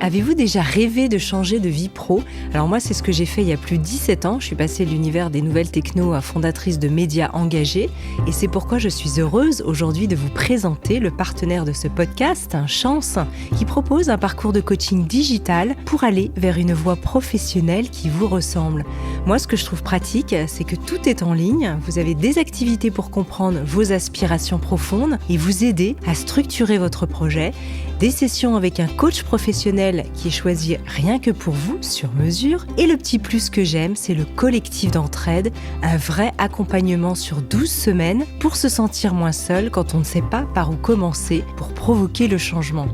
Avez-vous déjà rêvé de changer de vie pro ? Alors moi, c'est ce que j'ai fait il y a plus de 17 ans. Je suis passée de l'univers des nouvelles techno à fondatrice de médias engagés. Et c'est pourquoi je suis heureuse aujourd'hui de vous présenter le partenaire de ce podcast, Chance, qui propose un parcours de coaching digital pour aller vers une voie professionnelle qui vous ressemble. Moi, ce que je trouve pratique, c'est que tout est en ligne. Vous avez des activités pour comprendre vos aspirations profondes et vous aider à structurer votre projet. Des sessions avec un coach professionnel qui est choisi rien que pour vous, sur mesure. Et le petit plus que j'aime, c'est le collectif d'entraide, un vrai accompagnement sur 12 semaines pour se sentir moins seul quand on ne sait pas par où commencer pour provoquer le changement.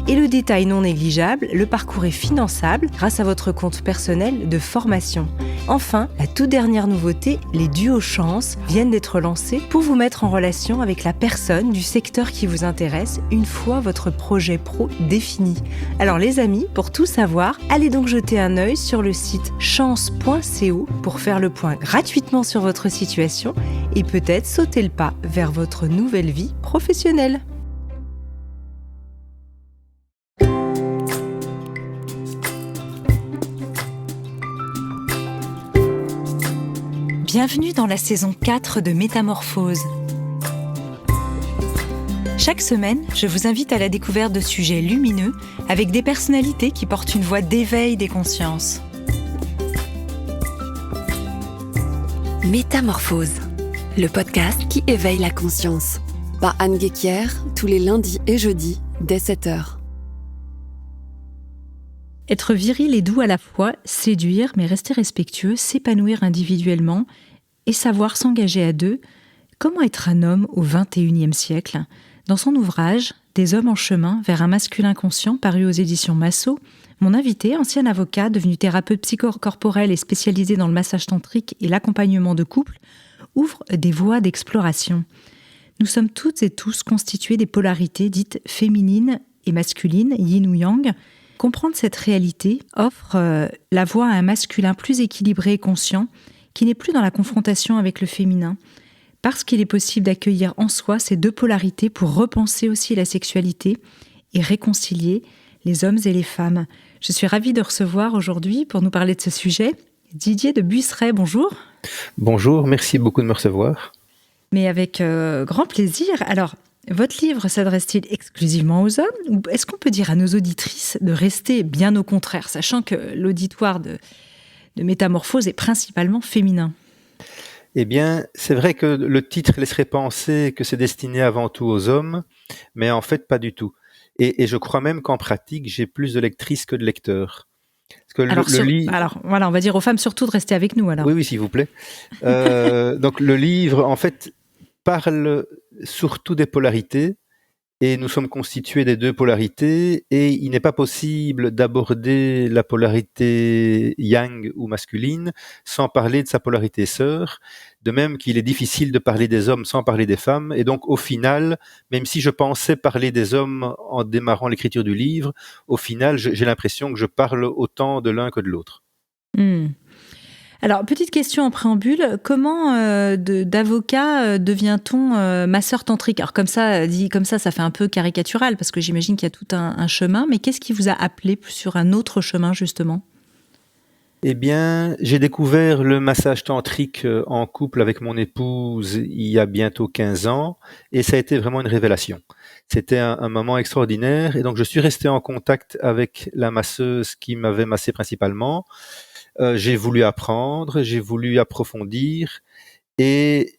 Et le détail non négligeable, le parcours est finançable grâce à votre compte personnel de formation. Enfin, la toute dernière nouveauté, les duos Chance viennent d'être lancés pour vous mettre en relation avec la personne du secteur qui vous intéresse une fois votre projet pro défini. Alors les amis, pour tout savoir, allez donc jeter un œil sur le site chance.co pour faire le point gratuitement sur votre situation et peut-être sauter le pas vers votre nouvelle vie professionnelle. Bienvenue dans la saison 4 de Métamorphose. Chaque semaine, je vous invite à la découverte de sujets lumineux avec des personnalités qui portent une voix d'éveil des consciences. Métamorphose, le podcast qui éveille la conscience. Par Anne Guéquière, tous les lundis et jeudis, dès 7h. Être viril et doux à la fois, séduire mais rester respectueux, s'épanouir individuellement et savoir s'engager à deux. Comment être un homme au XXIe siècle ? Dans son ouvrage « Des hommes en chemin vers un masculin conscient » paru aux éditions Massot, mon invité, ancien avocat, devenu thérapeute psychocorporel et spécialisé dans le massage tantrique et l'accompagnement de couple, ouvre des voies d'exploration. Nous sommes toutes et tous constitués des polarités dites féminines et masculines, yin ou yang. Comprendre cette réalité offre la voie à un masculin plus équilibré et conscient, qui n'est plus dans la confrontation avec le féminin, parce qu'il est possible d'accueillir en soi ces deux polarités pour repenser aussi la sexualité et réconcilier les hommes et les femmes. Je suis ravie de recevoir aujourd'hui, pour nous parler de ce sujet, Didier de Buisseret. Bonjour. Bonjour, merci beaucoup de me recevoir. Mais avec grand plaisir. Alors, votre livre s'adresse-t-il exclusivement aux hommes ou est-ce qu'on peut dire à nos auditrices de rester bien au contraire, sachant que l'auditoire de Métamorphose est principalement féminin ? Eh bien, c'est vrai que le titre laisserait penser que c'est destiné avant tout aux hommes, mais en fait pas du tout. Et je crois même qu'en pratique, j'ai plus de lectrices que de lecteurs. Parce que alors voilà, on va dire aux femmes surtout de rester avec nous alors. Oui, s'il vous plaît. Donc le livre, en fait, parle surtout des polarités, et nous sommes constitués des deux polarités, et il n'est pas possible d'aborder la polarité yang ou masculine sans parler de sa polarité sœur, de même qu'il est difficile de parler des hommes sans parler des femmes, et donc au final, même si je pensais parler des hommes en démarrant l'écriture du livre, au final, j'ai l'impression que je parle autant de l'un que de l'autre. Alors, petite question en préambule, comment d'avocat devient-on masseur tantrique ? Alors dit comme ça fait un peu caricatural, parce que j'imagine qu'il y a tout un chemin, mais qu'est-ce qui vous a appelé sur un autre chemin, justement ? Eh bien, j'ai découvert le massage tantrique en couple avec mon épouse il y a bientôt 15 ans, et ça a été vraiment une révélation. C'était un moment extraordinaire, et donc je suis resté en contact avec la masseuse qui m'avait massé principalement. J'ai voulu apprendre, j'ai voulu approfondir, et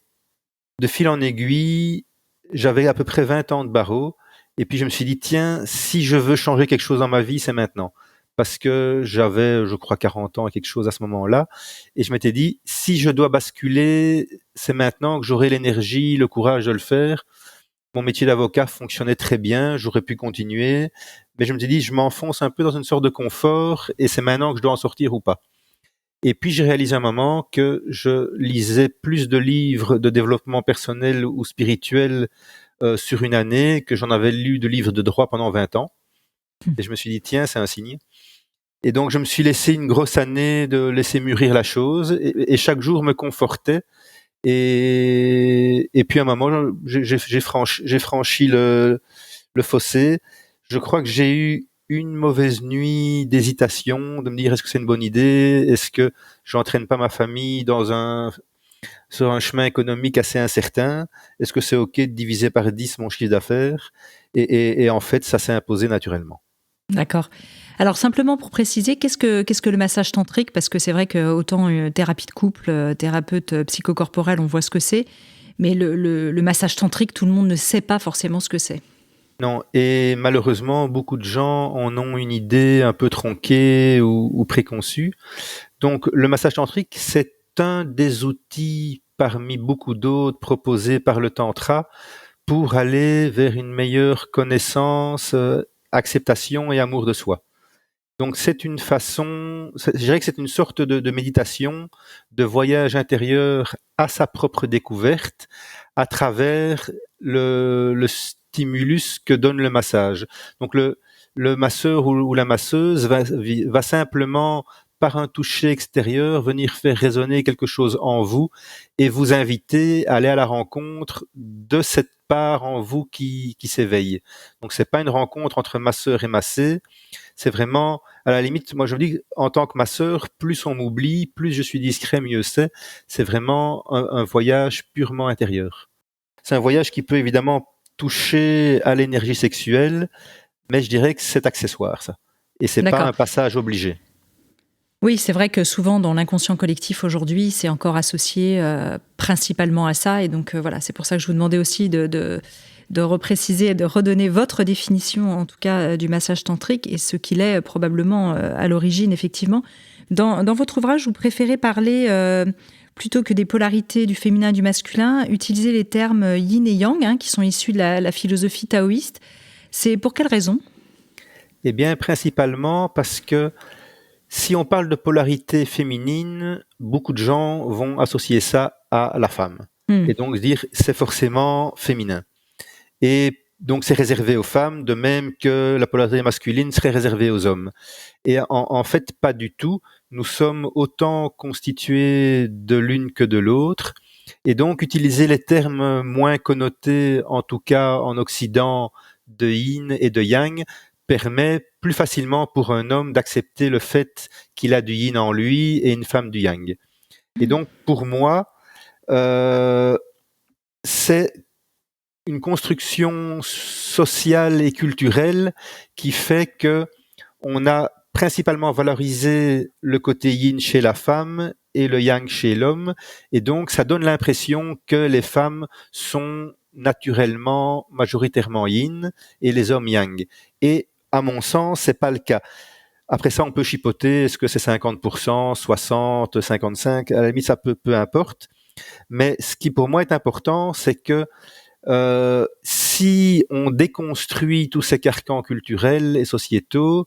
de fil en aiguille, j'avais à peu près 20 ans de barreau, et puis je me suis dit, tiens, si je veux changer quelque chose dans ma vie, c'est maintenant. Parce que j'avais, je crois, 40 ans et quelque chose à ce moment-là, et je m'étais dit, si je dois basculer, c'est maintenant que j'aurai l'énergie, le courage de le faire. Mon métier d'avocat fonctionnait très bien, j'aurais pu continuer, mais je me suis dit, je m'enfonce un peu dans une sorte de confort, et c'est maintenant que je dois en sortir ou pas. Et puis j'ai réalisé un moment que je lisais plus de livres de développement personnel ou spirituel sur une année que j'en avais lu de livres de droit pendant 20 ans. Et je me suis dit, tiens, c'est un signe. Et donc je me suis laissé une grosse année de laisser mûrir la chose, et chaque jour me confortait. Et puis à un moment, j'ai franchi le fossé. Je crois que j'ai eu une mauvaise nuit d'hésitation, de me dire est-ce que c'est une bonne idée, est-ce que j'entraîne pas ma famille sur un chemin économique assez incertain, est-ce que c'est ok de diviser par 10 mon chiffre d'affaires, et en fait ça s'est imposé naturellement. D'accord. Alors simplement pour préciser, qu'est-ce que le massage tantrique? Parce que c'est vrai que autant thérapie de couple, thérapeute psychocorporel, on voit ce que c'est, mais le massage tantrique, tout le monde ne sait pas forcément ce que c'est. Non, et malheureusement, beaucoup de gens en ont une idée un peu tronquée ou préconçue. Donc, le massage tantrique, c'est un des outils parmi beaucoup d'autres proposés par le tantra pour aller vers une meilleure connaissance, acceptation et amour de soi. Donc, c'est une façon, je dirais que c'est une sorte de méditation, de voyage intérieur à sa propre découverte à travers le stimulus que donne le massage. Donc le masseur ou la masseuse va simplement, par un toucher extérieur, venir faire résonner quelque chose en vous et vous inviter à aller à la rencontre de cette part en vous qui s'éveille. Donc c'est pas une rencontre entre masseur et massé, c'est vraiment, à la limite, moi je me dis, en tant que masseur, plus on m'oublie, plus je suis discret, mieux c'est. C'est vraiment un voyage purement intérieur. C'est un voyage qui peut évidemment toucher à l'énergie sexuelle, mais je dirais que c'est accessoire, ça. Et c'est pas un passage obligé. Oui, c'est vrai que souvent dans l'inconscient collectif aujourd'hui, c'est encore associé principalement à ça. Et donc voilà, c'est pour ça que je vous demandais aussi de repréciser et de redonner votre définition, en tout cas, du massage tantrique et ce qu'il est probablement à l'origine, effectivement. Dans votre ouvrage, vous préférez parler, plutôt que des polarités du féminin et du masculin, utiliser les termes yin et yang, qui sont issus de la philosophie taoïste. C'est pour quelle raison ? Eh bien, principalement parce que si on parle de polarité féminine, beaucoup de gens vont associer ça à la femme. Et donc dire c'est forcément féminin. Et donc c'est réservé aux femmes, de même que la polarité masculine serait réservée aux hommes. Et en fait, pas du tout. Nous sommes autant constitués de l'une que de l'autre. Et donc utiliser les termes moins connotés, en tout cas en Occident, de yin et de yang, permet plus facilement pour un homme d'accepter le fait qu'il a du yin en lui et une femme du yang. Et donc, pour moi, c'est une construction sociale et culturelle qui fait que on a principalement valorisé le côté yin chez la femme et le yang chez l'homme, et donc ça donne l'impression que les femmes sont naturellement majoritairement yin et les hommes yang. Et à mon sens, c'est pas le cas. Après ça, on peut chipoter, est-ce que c'est 50%, 60, 55, à la limite, ça peu importe. Mais ce qui pour moi est important, c'est que si on déconstruit tous ces carcans culturels et sociétaux,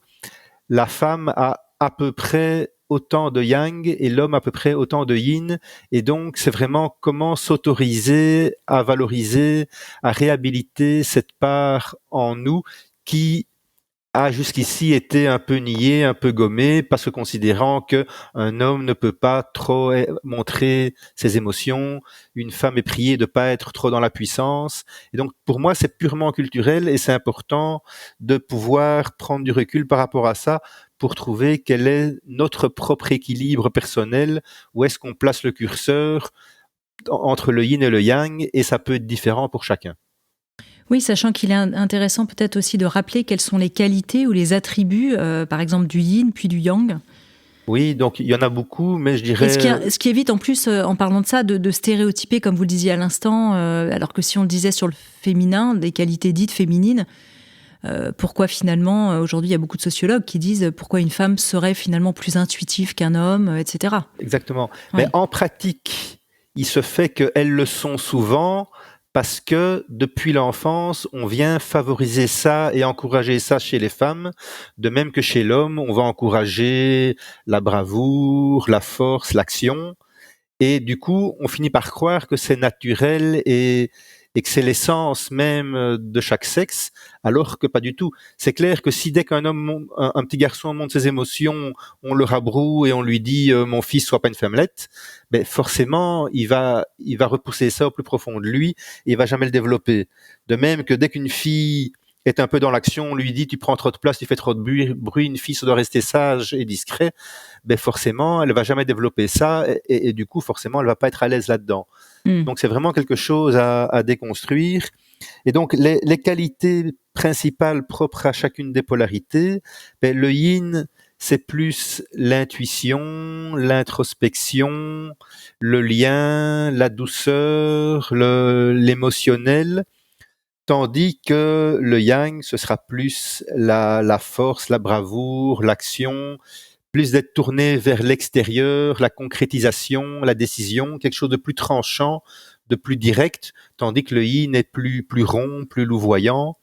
la femme a à peu près autant de yang et l'homme à peu près autant de yin, et donc c'est vraiment comment s'autoriser à valoriser, à réhabiliter cette part en nous qui a jusqu'ici été un peu nié, un peu gommé, parce que considérant que un homme ne peut pas trop montrer ses émotions, une femme est priée de pas être trop dans la puissance. Et donc, pour moi, c'est purement culturel et c'est important de pouvoir prendre du recul par rapport à ça pour trouver quel est notre propre équilibre personnel, où est-ce qu'on place le curseur entre le yin et le yang, et ça peut être différent pour chacun. Oui, sachant qu'il est intéressant peut-être aussi de rappeler quelles sont les qualités ou les attributs, par exemple, du yin puis du yang. Oui, donc il y en a beaucoup, mais je dirais... Et ce qui évite en plus, en parlant de ça, de stéréotyper, comme vous le disiez à l'instant, alors que si on le disait sur le féminin, des qualités dites féminines, pourquoi finalement, aujourd'hui, il y a beaucoup de sociologues qui disent pourquoi une femme serait finalement plus intuitive qu'un homme, etc. Exactement. Oui. Mais en pratique, il se fait qu'elles le sont souvent... parce que depuis l'enfance, on vient favoriser ça et encourager ça chez les femmes, de même que chez l'homme, on va encourager la bravoure, la force, l'action, et du coup, on finit par croire que c'est naturel et que c'est l'essence même de chaque sexe, alors que pas du tout. C'est clair que si dès qu'un homme, un petit garçon montre ses émotions, on le rabroue et on lui dit mon fils, sois pas une femmelette, ben forcément il va repousser ça au plus profond de lui et il va jamais le développer. De même que dès qu'une fille est un peu dans l'action, on lui dit tu prends trop de place, tu fais trop de bruit, une fille ça doit rester sage et discret, ben forcément elle va jamais développer ça et du coup forcément elle va pas être à l'aise là-dedans. Donc c'est vraiment quelque chose à déconstruire. Et donc les qualités principales propres à chacune des polarités, ben, le yin c'est plus l'intuition, l'introspection, le lien, la douceur, l'émotionnel, tandis que le yang, ce sera plus la force, la bravoure, l'action, plus d'être tourné vers l'extérieur, la concrétisation, la décision, quelque chose de plus tranchant, de plus direct, tandis que le yin est plus rond, plus louvoyant.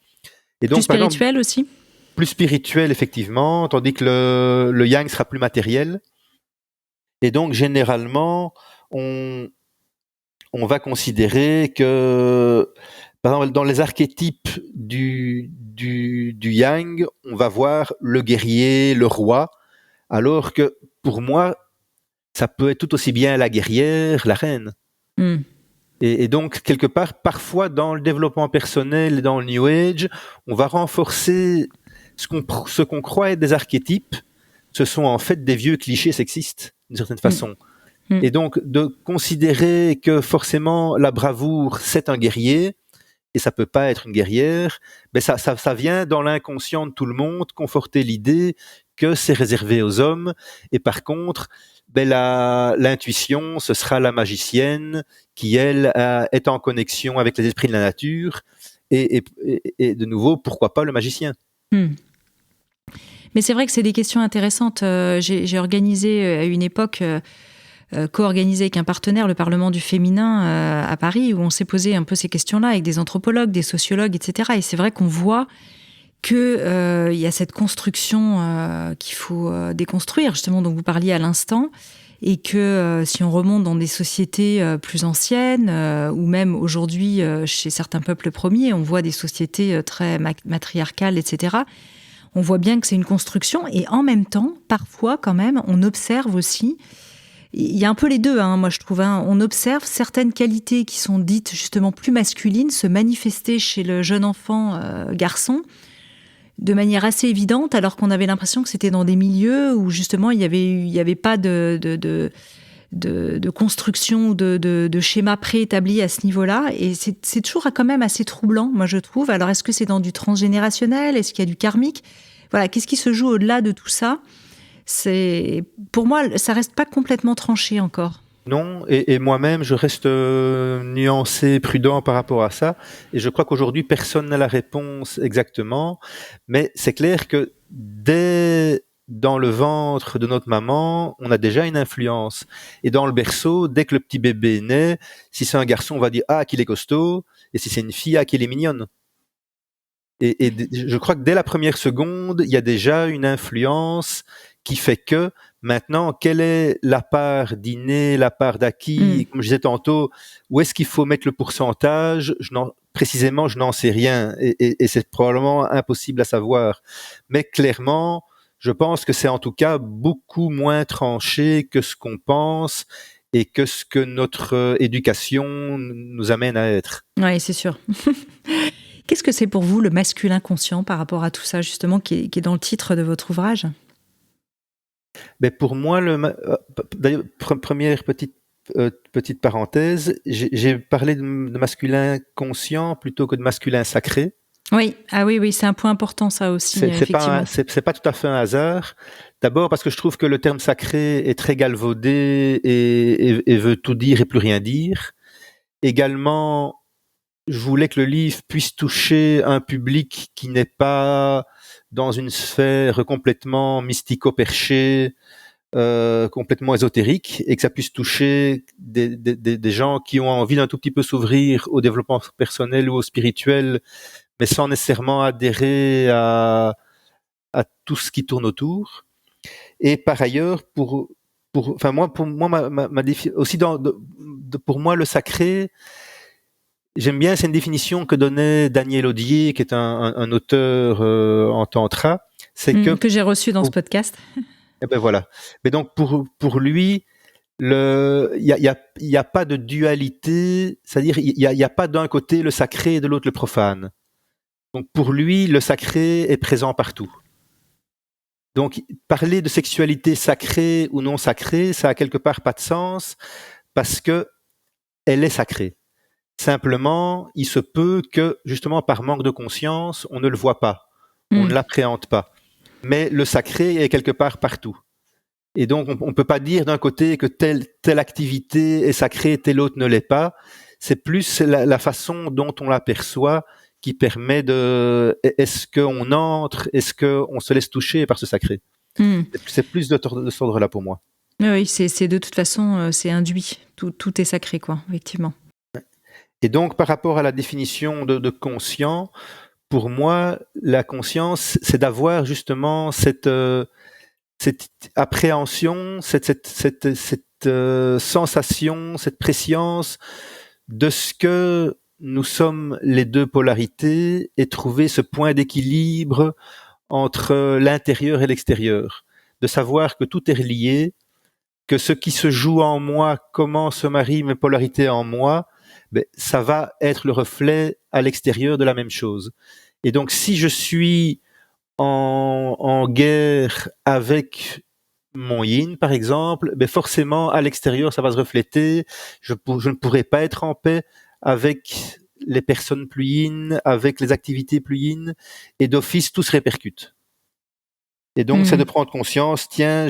Et donc, plus spirituel aussi. Plus spirituel, effectivement, tandis que le yang sera plus matériel. Et donc, généralement, on va considérer que, par exemple, dans les archétypes du yang, on va voir le guerrier, le roi, alors que, pour moi, ça peut être tout aussi bien la guerrière, la reine. Et donc, quelque part, parfois, dans le développement personnel et dans le New Age, on va renforcer ce qu'on croit être des archétypes. Ce sont en fait des vieux clichés sexistes, d'une certaine façon. Et donc, de considérer que forcément la bravoure, c'est un guerrier, et ça peut pas être une guerrière, mais ça vient dans l'inconscient de tout le monde, conforter l'idée que c'est réservé aux hommes, et par contre, ben l'intuition, ce sera la magicienne qui, elle, est en connexion avec les esprits de la nature, et de nouveau, pourquoi pas le magicien? Mais c'est vrai que c'est des questions intéressantes. J'ai organisé à une époque, co-organisé avec un partenaire, le Parlement du féminin à Paris, où on s'est posé un peu ces questions-là avec des anthropologues, des sociologues, etc. Et c'est vrai qu'on voit qu'il y a cette construction qu'il faut déconstruire, justement, dont vous parliez à l'instant, et que si on remonte dans des sociétés plus anciennes, ou même aujourd'hui chez certains peuples premiers, on voit des sociétés très matriarcales, etc., on voit bien que c'est une construction, et en même temps, parfois quand même, on observe aussi, il y a un peu les deux, moi je trouve, on observe certaines qualités qui sont dites justement plus masculines se manifester chez le jeune enfant garçon de manière assez évidente, alors qu'on avait l'impression que c'était dans des milieux où justement il y avait pas de construction, de schéma préétabli à ce niveau-là. Et c'est toujours quand même assez troublant, moi je trouve. Alors est-ce que c'est dans du transgénérationnel? Est-ce qu'il y a du karmique? Voilà, qu'est-ce qui se joue au-delà de tout ça? Pour moi, ça reste pas complètement tranché encore. Non, et moi-même, je reste nuancé, prudent par rapport à ça. Et je crois qu'aujourd'hui, personne n'a la réponse exactement. Mais c'est clair que dès dans le ventre de notre maman, on a déjà une influence. Et dans le berceau, dès que le petit bébé naît, si c'est un garçon, on va dire « Ah, qu'il est costaud », et si c'est une fille « Ah, qu'il est mignonne ». Et je crois que dès la première seconde, il y a déjà une influence qui fait que maintenant, quelle est la part d'inné, la part d'acquis? Comme je disais tantôt, où est-ce qu'il faut mettre le pourcentage? Précisément, je n'en sais rien, et c'est probablement impossible à savoir. Mais clairement, je pense que c'est en tout cas beaucoup moins tranché que ce qu'on pense et que ce que notre éducation nous amène à être. Oui, c'est sûr. Qu'est-ce que c'est pour vous le masculin conscient par rapport à tout ça, justement, qui est dans le titre de votre ouvrage? Mais pour moi, d'ailleurs, première petite parenthèse, j'ai parlé de masculin conscient plutôt que de masculin sacré. Oui, oui, c'est un point important ça aussi. C'est pas tout à fait un hasard. D'abord parce que je trouve que le terme sacré est très galvaudé et veut tout dire et plus rien dire. Également, je voulais que le livre puisse toucher un public qui n'est pas dans une sphère complètement mystico-perchée, complètement ésotérique, et que ça puisse toucher des gens qui ont envie d'un tout petit peu s'ouvrir au développement personnel ou au spirituel, mais sans nécessairement adhérer à tout ce qui tourne autour. Et par ailleurs, pour moi, le sacré, j'aime bien, c'est une définition que donnait Daniel Odier, qui est un auteur en tantra. C'est que j'ai reçu dans ce podcast. Et ben voilà. Mais donc pour lui, il y a pas de dualité, c'est-à-dire il y a pas d'un côté le sacré et de l'autre le profane. Donc pour lui, le sacré est présent partout. Donc parler de sexualité sacrée ou non sacrée, ça a quelque part pas de sens parce que elle est sacrée. Simplement, il se peut que justement par manque de conscience, on ne le voit pas, on ne l'appréhende pas. Mais le sacré est quelque part partout. Et donc on ne peut pas dire d'un côté que telle activité est sacrée, telle autre ne l'est pas. C'est plus la façon dont on l'aperçoit qui permet de... Est-ce qu'on entre, est-ce qu'on se laisse toucher par ce sacré? C'est plus de cet ordre-là pour moi. Oui, c'est de toute façon, c'est induit. Tout est sacré, quoi, effectivement. Et donc, par rapport à la définition de conscient, pour moi, la conscience, c'est d'avoir justement cette appréhension, cette sensation, cette prescience de ce que nous sommes les deux polarités et trouver ce point d'équilibre entre l'intérieur et l'extérieur. De savoir que tout est relié, que ce qui se joue en moi, comment se marient mes polarités en moi, ça va être le reflet à l'extérieur de la même chose. Et donc, si je suis en guerre avec mon yin, par exemple, forcément, à l'extérieur, ça va se refléter. Je ne pourrai pas être en paix avec les personnes plus yin, avec les activités plus yin, et d'office, tout se répercute. Et donc, c'est de prendre conscience, tiens,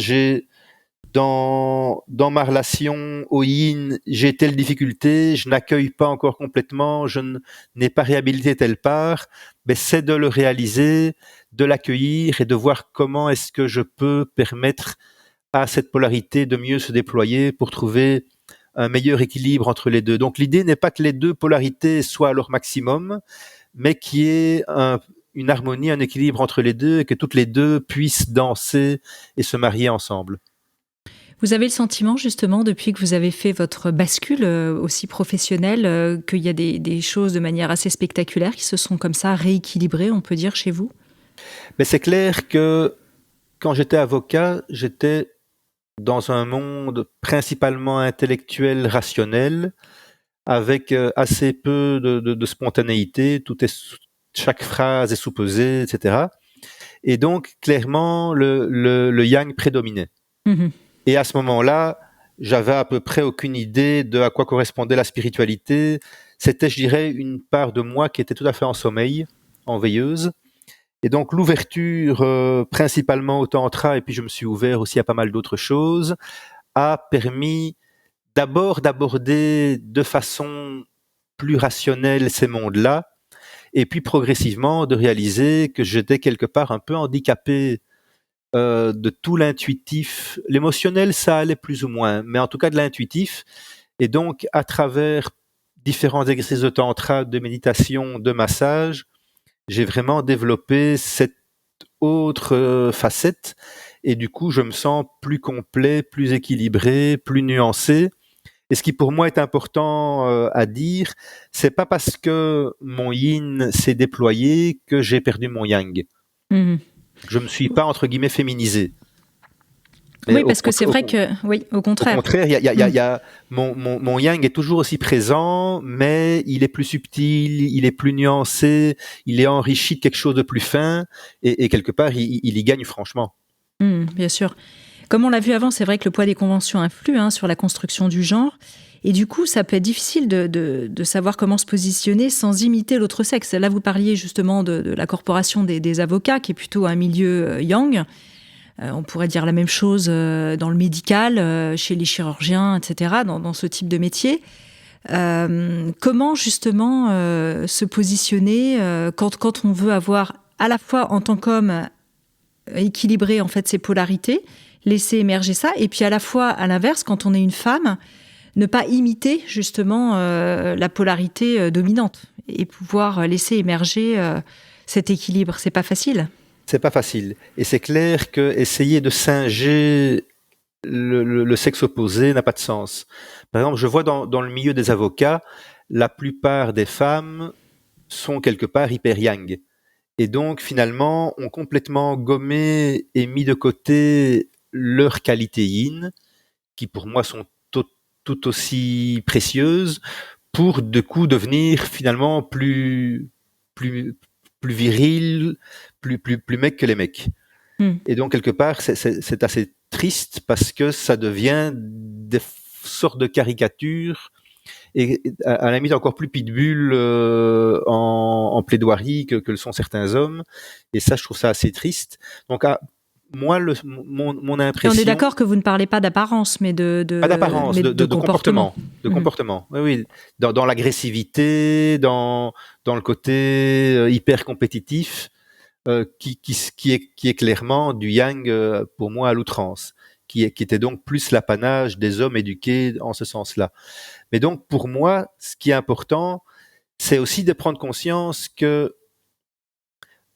dans ma relation au yin, j'ai telle difficulté, je n'accueille pas encore complètement, je n'ai pas réhabilité telle part, c'est de le réaliser, de l'accueillir et de voir comment est-ce que je peux permettre à cette polarité de mieux se déployer pour trouver un meilleur équilibre entre les deux. Donc l'idée n'est pas que les deux polarités soient à leur maximum, mais qu'il y ait une harmonie, un équilibre entre les deux et que toutes les deux puissent danser et se marier ensemble. Vous avez le sentiment, justement, depuis que vous avez fait votre bascule aussi professionnelle, qu'il y a des choses de manière assez spectaculaire qui se sont comme ça rééquilibrées, on peut dire, chez vous? C'est clair que quand j'étais avocat, j'étais dans un monde principalement intellectuel, rationnel, avec assez peu de spontanéité, chaque phrase est sous-pesée, etc. Et donc, clairement, le yang prédominait. Et à ce moment-là, j'avais à peu près aucune idée de à quoi correspondait la spiritualité. C'était, je dirais, une part de moi qui était tout à fait en sommeil, en veilleuse. Et donc l'ouverture, principalement au tantra, et puis je me suis ouvert aussi à pas mal d'autres choses, a permis d'abord d'aborder de façon plus rationnelle ces mondes-là, et puis progressivement de réaliser que j'étais quelque part un peu handicapé de tout l'intuitif. L'émotionnel, ça allait plus ou moins, mais en tout cas de l'intuitif. Et donc, à travers différents exercices de tantra, de méditation, de massage, j'ai vraiment développé cette autre facette. Et du coup, je me sens plus complet, plus équilibré, plus nuancé. Et ce qui pour moi est important à dire, c'est pas parce que mon yin s'est déployé que j'ai perdu mon yang. Je me suis pas, entre guillemets, féminisé. Mais oui, parce que c'est vrai que, oui, au contraire. Au contraire, mon yang est toujours aussi présent, mais il est plus subtil, il est plus nuancé, il est enrichi de quelque chose de plus fin, et quelque part, il y gagne franchement. Bien sûr. Comme on l'a vu avant, c'est vrai que le poids des conventions influe sur la construction du genre. Et du coup, ça peut être difficile de savoir comment se positionner sans imiter l'autre sexe. Là, vous parliez justement de la corporation des avocats, qui est plutôt un milieu yang. On pourrait dire la même chose dans le médical, chez les chirurgiens, etc., dans ce type de métier. Comment justement se positionner quand on veut avoir à la fois en tant qu'homme équilibrer en fait ses polarités, laisser émerger ça, et puis à la fois à l'inverse, quand on est une femme, ne pas imiter justement la polarité dominante et pouvoir laisser émerger cet équilibre. C'est pas facile. C'est pas facile. Et c'est clair que essayer de singer le sexe opposé n'a pas de sens. Par exemple, je vois dans le milieu des avocats, la plupart des femmes sont quelque part hyper yang. Et donc, finalement, ont complètement gommé et mis de côté leurs qualités yin, qui pour moi sont tout aussi précieuses, pour du coup devenir finalement plus plus viril, plus mec que les mecs. Et donc, quelque part, c'est assez triste parce que ça devient des sortes de caricatures et à la limite encore plus pitbull en plaidoirie que le sont certains hommes. Et ça, je trouve ça assez triste. Donc, moi, mon impression... Et on est d'accord que vous ne parlez pas d'apparence, mais pas d'apparence, de comportement. De comportement, oui. Dans l'agressivité, dans le côté hyper compétitif, qui est clairement du yang pour moi à l'outrance, qui était donc plus l'apanage des hommes éduqués en ce sens-là. Mais donc pour moi, ce qui est important, c'est aussi de prendre conscience que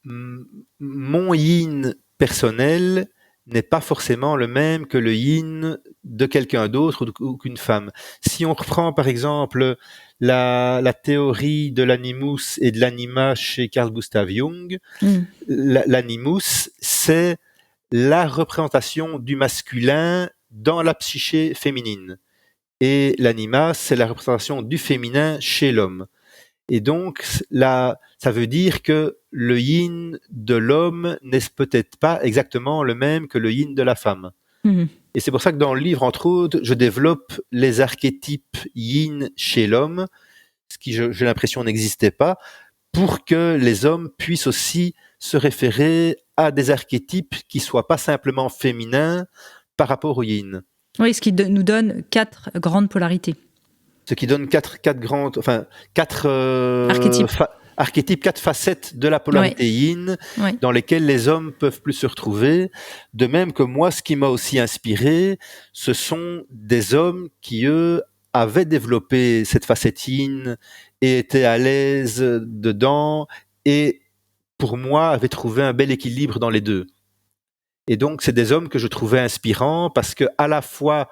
mon yin personnel n'est pas forcément le même que le yin de quelqu'un d'autre ou qu'une femme. Si on reprend par exemple la théorie de l'animus et de l'anima chez Carl Gustav Jung, l'animus, c'est la représentation du masculin dans la psyché féminine. Et l'anima, c'est la représentation du féminin chez l'homme. Et donc, là, ça veut dire que le yin de l'homme n'est peut-être pas exactement le même que le yin de la femme. Et c'est pour ça que dans le livre, entre autres, je développe les archétypes yin chez l'homme, ce qui, j'ai l'impression, n'existait pas, pour que les hommes puissent aussi se référer à des archétypes qui soient pas simplement féminins par rapport au yin. Oui, ce qui nous donne 4 grandes polarités. Ce qui donne quatre archétypes, 4 facettes de la polarité yin, dans lesquelles les hommes peuvent plus se retrouver. De même que moi, ce qui m'a aussi inspiré, ce sont des hommes qui, eux, avaient développé cette facette yin et étaient à l'aise dedans et, pour moi, avaient trouvé un bel équilibre dans les deux. Et donc, c'est des hommes que je trouvais inspirants parce que, à la fois,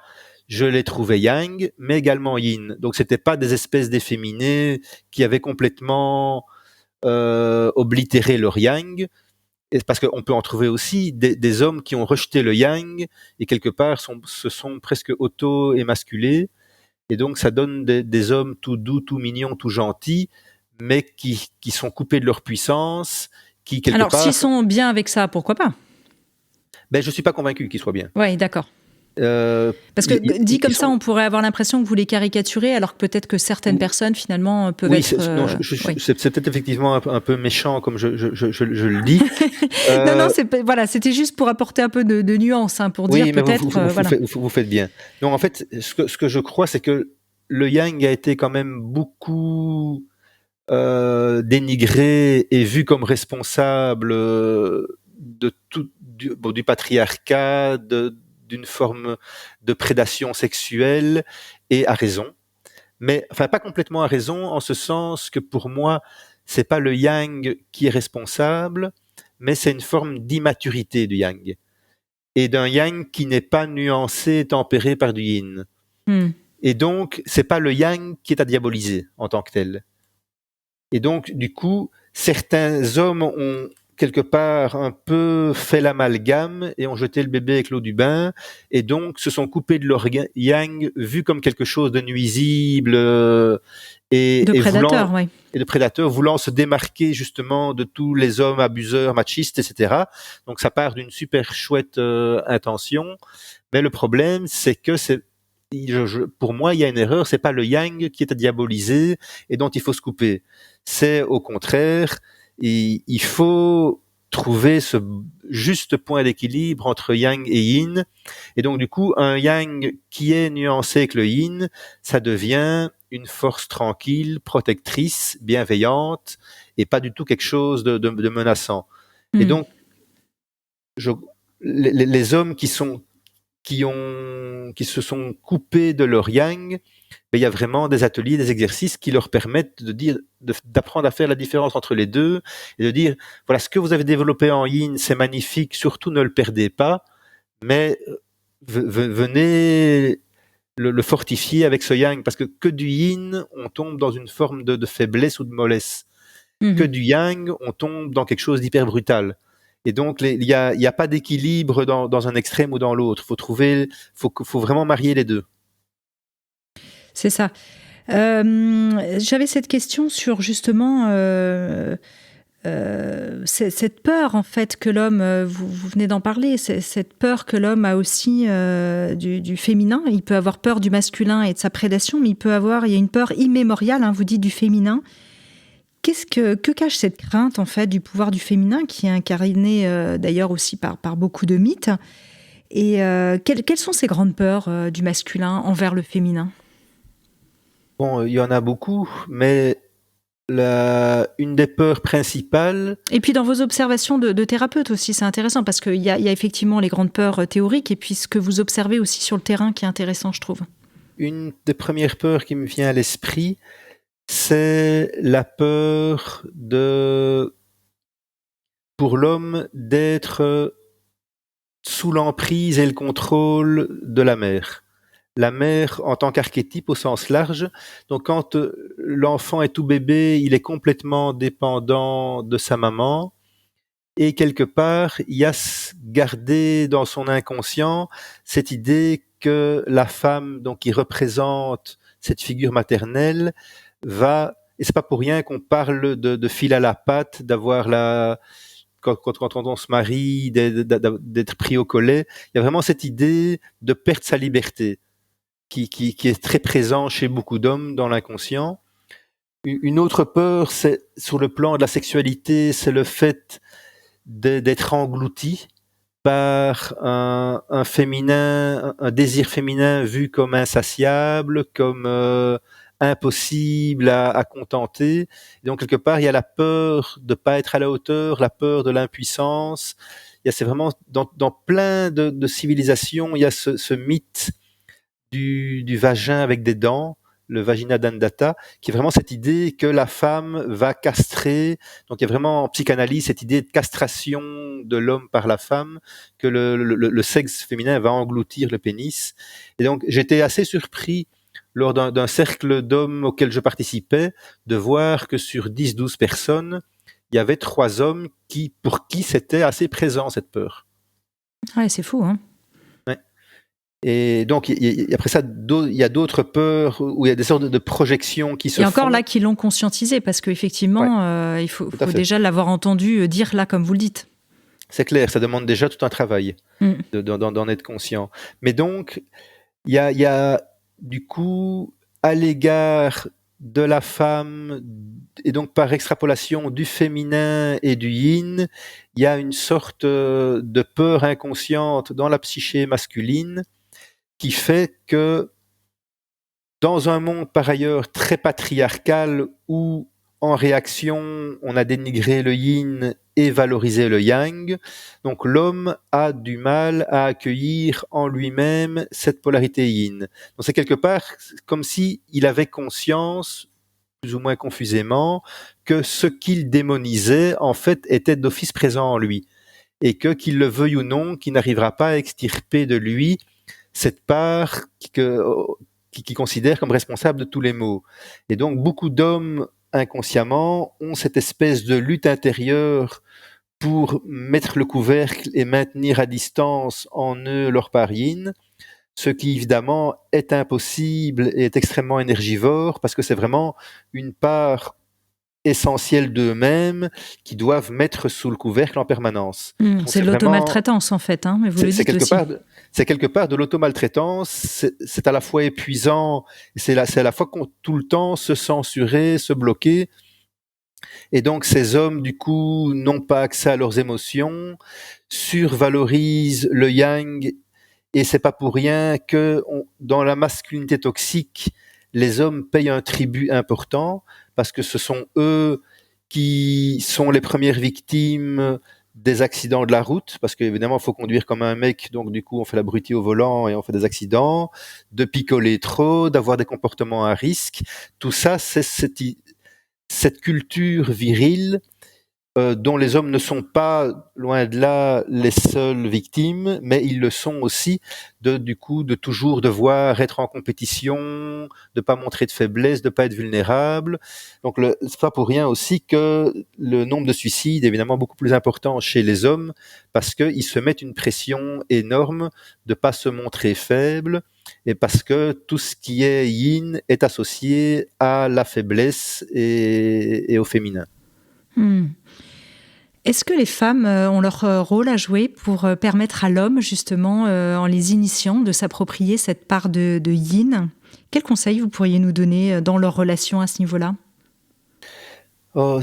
je les trouvais yang, mais également yin. Donc, c'était pas des espèces d'efféminés qui avaient complètement oblitéré leur yang. Et parce qu'on peut en trouver aussi des hommes qui ont rejeté le yang et quelque part se sont presque auto-émasculés. Et donc, ça donne des hommes tout doux, tout mignons, tout gentils, mais qui sont coupés de leur puissance, qui quelque part... Alors, s'ils sont bien avec ça, pourquoi pas ? Ben, je suis pas convaincu qu'ils soient bien. Oui, d'accord. Parce que dit comme ça, on pourrait avoir l'impression que vous les caricaturez, alors que peut-être que certaines personnes, finalement, peuvent être... C'est peut-être effectivement un peu méchant, comme je le dis. Non, c'était juste pour apporter un peu de nuance, pour dire peut-être... Vous faites bien. Donc, en fait, ce que je crois, c'est que le yang a été quand même beaucoup dénigré et vu comme responsable de tout, du patriarcat, d'une forme de prédation sexuelle, et à raison. Mais, enfin, pas complètement à raison, en ce sens que pour moi, c'est pas le yang qui est responsable, mais c'est une forme d'immaturité du yang. Et d'un yang qui n'est pas nuancé, tempéré par du yin. Et donc, c'est pas le yang qui est à diaboliser en tant que tel. Et donc, du coup, certains hommes ont quelque part un peu fait l'amalgame et ont jeté le bébé avec l'eau du bain et donc se sont coupés de leur yang vu comme quelque chose de nuisible et de prédateur, voulant se démarquer justement de tous les hommes abuseurs, machistes, etc. Donc ça part d'une super chouette intention, mais le problème c'est que pour moi il y a une erreur, c'est pas le yang qui est à diaboliser et dont il faut se couper, c'est au contraire. Et il faut trouver ce juste point d'équilibre entre yang et yin. Et donc, du coup, un yang qui est nuancé avec le yin, ça devient une force tranquille, protectrice, bienveillante, et pas du tout quelque chose de menaçant. Et donc, les hommes qui se sont coupés de leur yang, il y a vraiment des ateliers, des exercices qui leur permettent d'apprendre à faire la différence entre les deux et de dire, voilà, ce que vous avez développé en yin, c'est magnifique, surtout ne le perdez pas, mais venez le fortifier avec ce yang, parce que du yin, on tombe dans une forme de faiblesse ou de mollesse. Que du yang, on tombe dans quelque chose d'hyper brutal. Et donc, il y a pas d'équilibre dans un extrême ou dans l'autre. Faut vraiment marier les deux. C'est ça. J'avais cette question sur justement cette peur en fait que l'homme, vous venez d'en parler, cette peur que l'homme a aussi du féminin. Il peut avoir peur du masculin et de sa prédation, mais il y a une peur immémoriale, hein, vous dites, du féminin. Que cache cette crainte en fait du pouvoir du féminin qui est incarné d'ailleurs aussi par beaucoup de mythes? Et quelles sont ces grandes peurs du masculin envers le féminin? Bon, il y en a beaucoup, mais une des peurs principales. Et puis dans vos observations de thérapeute aussi, c'est intéressant parce qu'il y a effectivement les grandes peurs théoriques et puis ce que vous observez aussi sur le terrain qui est intéressant, je trouve. Une des premières peurs qui me vient à l'esprit, c'est la peur pour l'homme d'être sous l'emprise et le contrôle de la mère. La mère en tant qu'archétype au sens large. Donc quand l'enfant est tout bébé, il est complètement dépendant de sa maman. Et quelque part, il y a gardé dans son inconscient cette idée que la femme, donc qui représente cette figure maternelle, et c'est pas pour rien qu'on parle de fil à la patte, d'avoir quand on se marie, d'être pris au collet. Il y a vraiment cette idée de perdre sa liberté qui est très présent chez beaucoup d'hommes dans l'inconscient. Une autre peur, c'est sur le plan de la sexualité, c'est le fait d'être englouti par un féminin, un désir féminin vu comme insatiable, comme impossible à contenter. Et donc quelque part, il y a la peur de pas être à la hauteur, la peur de l'impuissance. C'est vraiment dans plein de civilisations, il y a ce mythe du vagin avec des dents, le vagina dentata, qui est vraiment cette idée que la femme va castrer. Donc il y a vraiment en psychanalyse cette idée de castration de l'homme par la femme, que le sexe féminin va engloutir le pénis. Et donc j'étais assez surpris lors d'un cercle d'hommes auquel je participais, de voir que sur 10-12 personnes, il y avait 3 hommes pour qui c'était assez présent cette peur. Ouais, c'est fou, hein. Et donc, après ça, il y a d'autres peurs où il y a des sortes de projections qui se font. Et encore là, qui l'ont conscientisé, parce qu'effectivement, il faut déjà l'avoir entendu dire là, comme vous le dites. C'est clair, ça demande déjà tout un travail d'en être conscient. Mais donc, il y a du coup, à l'égard de la femme, et donc par extrapolation du féminin et du yin, il y a une sorte de peur inconsciente dans la psyché masculine qui fait que dans un monde par ailleurs très patriarcal où en réaction on a dénigré le yin et valorisé le yang, donc l'homme a du mal à accueillir en lui-même cette polarité yin. Donc c'est quelque part comme si il avait conscience, plus ou moins confusément, que ce qu'il démonisait en fait était d'office présent en lui et que qu'il le veuille ou non, qu'il n'arrivera pas à extirper de lui cette part qui considère comme responsable de tous les maux. Et donc, beaucoup d'hommes, inconsciemment, ont cette espèce de lutte intérieure pour mettre le couvercle et maintenir à distance en eux leur part yin, ce qui, évidemment, est impossible et est extrêmement énergivore, parce que c'est vraiment une part essentiels d'eux-mêmes qui doivent mettre sous le couvercle en permanence. C'est de l'automaltraitance en fait, hein, mais vous le dites aussi. C'est quelque part de l'automaltraitance, c'est à la fois épuisant, c'est à la fois tout le temps se censurer, se bloquer. Et donc ces hommes, du coup, n'ont pas accès à leurs émotions, survalorisent le yang, et c'est pas pour rien que dans la masculinité toxique, les hommes payent un tribut important, parce que ce sont eux qui sont les premières victimes des accidents de la route, parce qu'évidemment, il faut conduire comme un mec, donc du coup, on fait l'abruti au volant et on fait des accidents, de picoler trop, d'avoir des comportements à risque. Tout ça, c'est cette culture virile dont les hommes ne sont pas, loin de là, les seules victimes, mais ils le sont aussi du coup, de toujours devoir être en compétition, de pas montrer de faiblesse, de pas être vulnérable. Donc, c'est pas pour rien aussi que le nombre de suicides est évidemment beaucoup plus important chez les hommes, parce qu'ils se mettent une pression énorme de pas se montrer faible, et parce que tout ce qui est yin est associé à la faiblesse et au féminin. Est-ce que les femmes ont leur rôle à jouer pour permettre à l'homme, justement, en les initiant, de s'approprier cette part de yin? Quels conseils vous pourriez nous donner dans leur relation à ce niveau-là?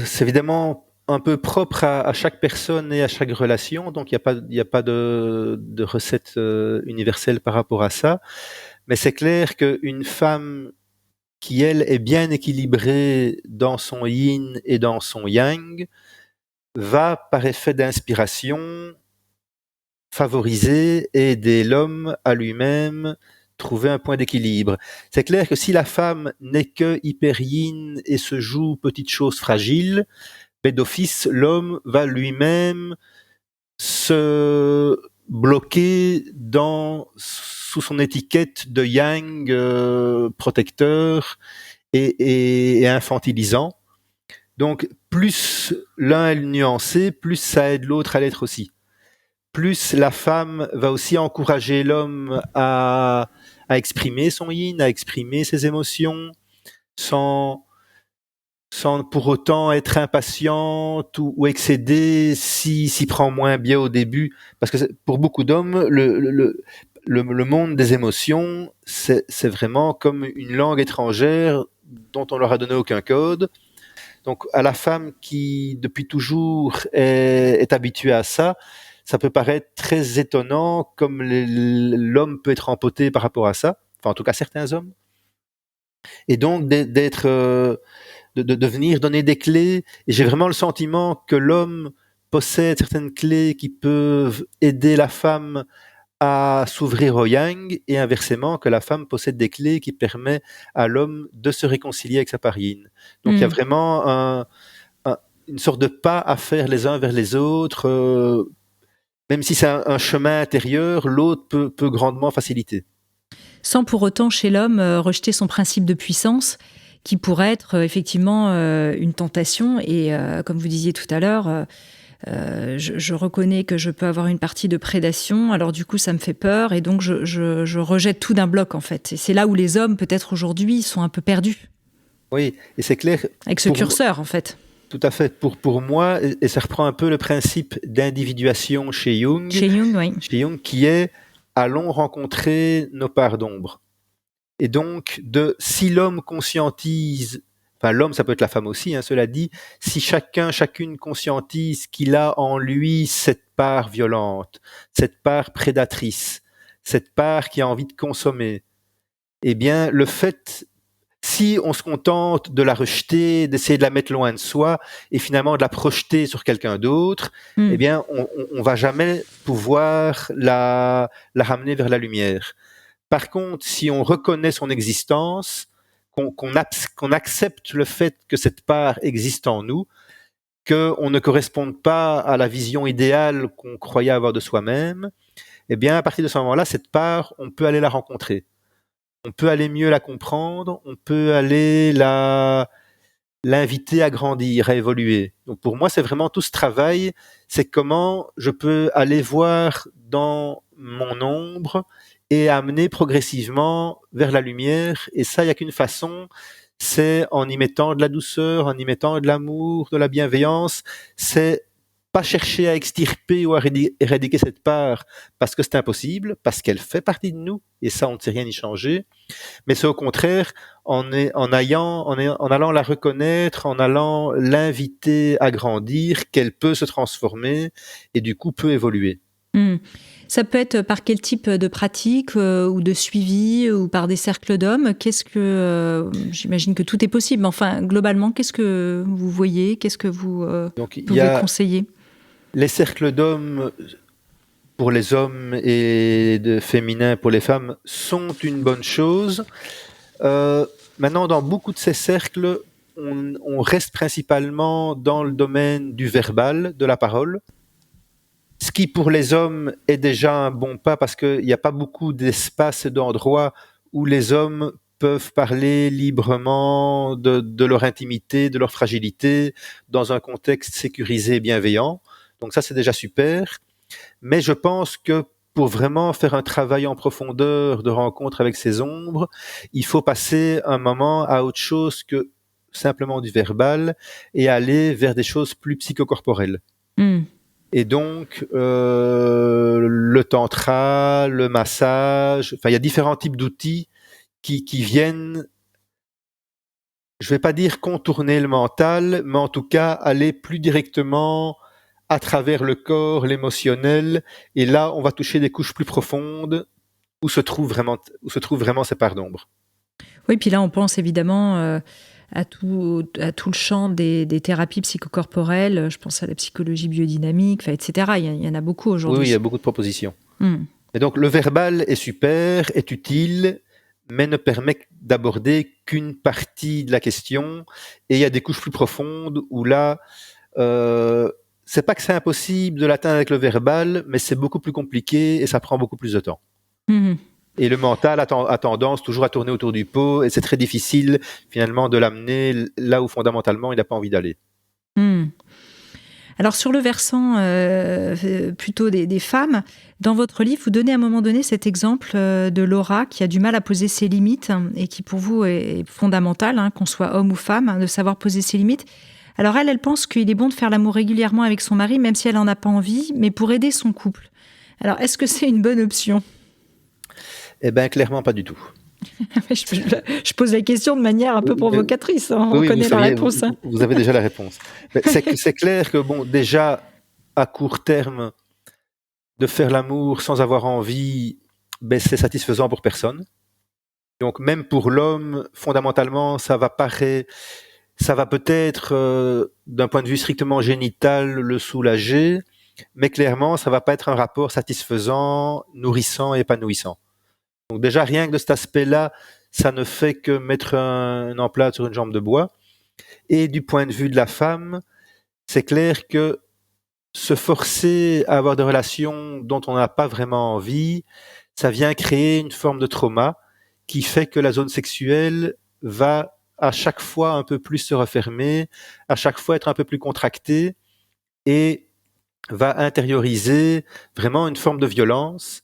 C'est évidemment un peu propre à chaque personne et à chaque relation, donc il y a pas de recette universelle par rapport à ça. Mais c'est clair qu'une femme qui, elle, est bien équilibrée dans son yin et dans son yang, va, par effet d'inspiration, favoriser et aider l'homme à lui-même trouver un point d'équilibre. C'est clair que si la femme n'est que hyper yin et se joue petites choses fragiles, ben d'office, l'homme va lui-même se bloquer sous son étiquette de yang protecteur et infantilisant. Donc, plus l'un est nuancé, plus ça aide l'autre à l'être aussi. Plus la femme va aussi encourager l'homme à exprimer son yin, à exprimer ses émotions, sans pour autant être impatiente ou excédée s'y prend moins bien au début. Parce que pour beaucoup d'hommes, le monde des émotions, c'est vraiment comme une langue étrangère dont on leur a donné aucun code. Donc à la femme qui, depuis toujours, est habituée à ça, ça peut paraître très étonnant comme l'homme peut être empoté par rapport à ça. Enfin, en tout cas, certains hommes. Et donc, de venir donner des clés. Et j'ai vraiment le sentiment que l'homme possède certaines clés qui peuvent aider la femme à s'ouvrir au yang et inversement que la femme possède des clés qui permettent à l'homme de se réconcilier avec sa part yin. Donc il y a vraiment une sorte de pas à faire les uns vers les autres. Même si c'est un chemin intérieur, l'autre peut grandement faciliter. Sans pour autant, chez l'homme, rejeter son principe de puissance, qui pourrait être effectivement une tentation. Et comme vous disiez tout à l'heure, je reconnais que je peux avoir une partie de prédation, alors du coup ça me fait peur, et donc je rejette tout d'un bloc en fait. Et c'est là où les hommes, peut-être aujourd'hui, sont un peu perdus. Oui, et c'est clair. Avec ce curseur en fait. Tout à fait. Pour moi, et ça reprend un peu le principe d'individuation chez Jung. Chez Jung, oui. Chez Jung, qui est allons rencontrer nos parts d'ombre. Et donc, si l'homme conscientise, enfin l'homme, ça peut être la femme aussi, cela dit, si chacune conscientise qu'il a en lui cette part violente, cette part prédatrice, cette part qui a envie de consommer, eh bien, le fait, si on se contente de la rejeter, d'essayer de la mettre loin de soi et finalement de la projeter sur quelqu'un d'autre, eh bien, on va jamais pouvoir la ramener vers la lumière. Par contre, si on reconnaît son existence, qu'on accepte le fait que cette part existe en nous, qu'on ne corresponde pas à la vision idéale qu'on croyait avoir de soi-même, eh bien, à partir de ce moment-là, cette part, on peut aller la rencontrer. On peut aller mieux la comprendre, on peut aller l'inviter à grandir, à évoluer. Donc pour moi, c'est vraiment tout ce travail, c'est comment je peux aller voir dans mon ombre et amener progressivement vers la lumière. Et ça, il n'y a qu'une façon, c'est en y mettant de la douceur, en y mettant de l'amour, de la bienveillance. C'est pas chercher à extirper ou à éradiquer cette part parce que c'est impossible, parce qu'elle fait partie de nous, et ça, on ne sait rien y changer. Mais c'est au contraire, en allant la reconnaître, en allant l'inviter à grandir, qu'elle peut se transformer et du coup peut évoluer. Ça peut être par quel type de pratique ou de suivi ou par des cercles d'hommes? J'imagine que tout est possible, mais enfin, globalement, qu'est-ce que vous voyez? Qu'est-ce que vous pouvez conseiller? Les cercles d'hommes pour les hommes et de féminin pour les femmes sont une bonne chose. Maintenant, dans beaucoup de ces cercles, on reste principalement dans le domaine du verbal, de la parole. Ce qui, pour les hommes, est déjà un bon pas parce qu'il n'y a pas beaucoup d'espaces et d'endroits où les hommes peuvent parler librement de leur intimité, de leur fragilité, dans un contexte sécurisé et bienveillant. Donc ça, c'est déjà super. Mais je pense que pour vraiment faire un travail en profondeur de rencontre avec ces ombres, il faut passer un moment à autre chose que simplement du verbal et aller vers des choses plus psychocorporelles. Hmm. Et donc, le tantra, le massage, enfin, il y a différents types d'outils qui viennent, je vais pas dire contourner le mental, mais en tout cas aller plus directement à travers le corps, l'émotionnel. Et là, on va toucher des couches plus profondes où se trouvent vraiment ces parts d'ombre. Oui, puis là, on pense évidemment à tout le champ des thérapies psychocorporelles. Je pense à la psychologie biodynamique, enfin, etc. Il y en a beaucoup Oui, aujourd'hui. il y a beaucoup de propositions. Hmm. Et donc, le verbal est super, est utile, mais ne permet d'aborder qu'une partie de la question. Et il y a des couches plus profondes où là, c'est pas que c'est impossible de l'atteindre avec le verbal, mais c'est beaucoup plus compliqué et ça prend beaucoup plus de temps. Hmm. Et le mental a tendance toujours à tourner autour du pot et c'est très difficile finalement de l'amener là où fondamentalement il n'a pas envie d'aller. Hmm. Alors sur le versant plutôt des femmes, dans votre livre, vous donnez à un moment donné cet exemple de Laura qui a du mal à poser ses limites et qui pour vous est fondamental, qu'on soit homme ou femme, de savoir poser ses limites. Alors elle pense qu'il est bon de faire l'amour régulièrement avec son mari, même si elle n'en a pas envie, mais pour aider son couple. Alors est-ce que c'est une bonne option ? Eh bien, clairement pas du tout. Je pose la question de manière un peu provocatrice, on oui, connaît la réponse. Vous avez déjà la réponse. C'est clair que, bon, déjà, à court terme, de faire l'amour sans avoir envie, ben, c'est satisfaisant pour personne. Donc, même pour l'homme, fondamentalement, ça va peut-être, d'un point de vue strictement génital, le soulager, mais clairement, ça va pas être un rapport satisfaisant, nourrissant et épanouissant. Donc déjà, rien que de cet aspect-là, ça ne fait que mettre un emplâtre sur une jambe de bois. Et du point de vue de la femme, c'est clair que se forcer à avoir des relations dont on n'a pas vraiment envie, ça vient créer une forme de trauma qui fait que la zone sexuelle va à chaque fois un peu plus se refermer, à chaque fois être un peu plus contractée et va intérioriser vraiment une forme de violence.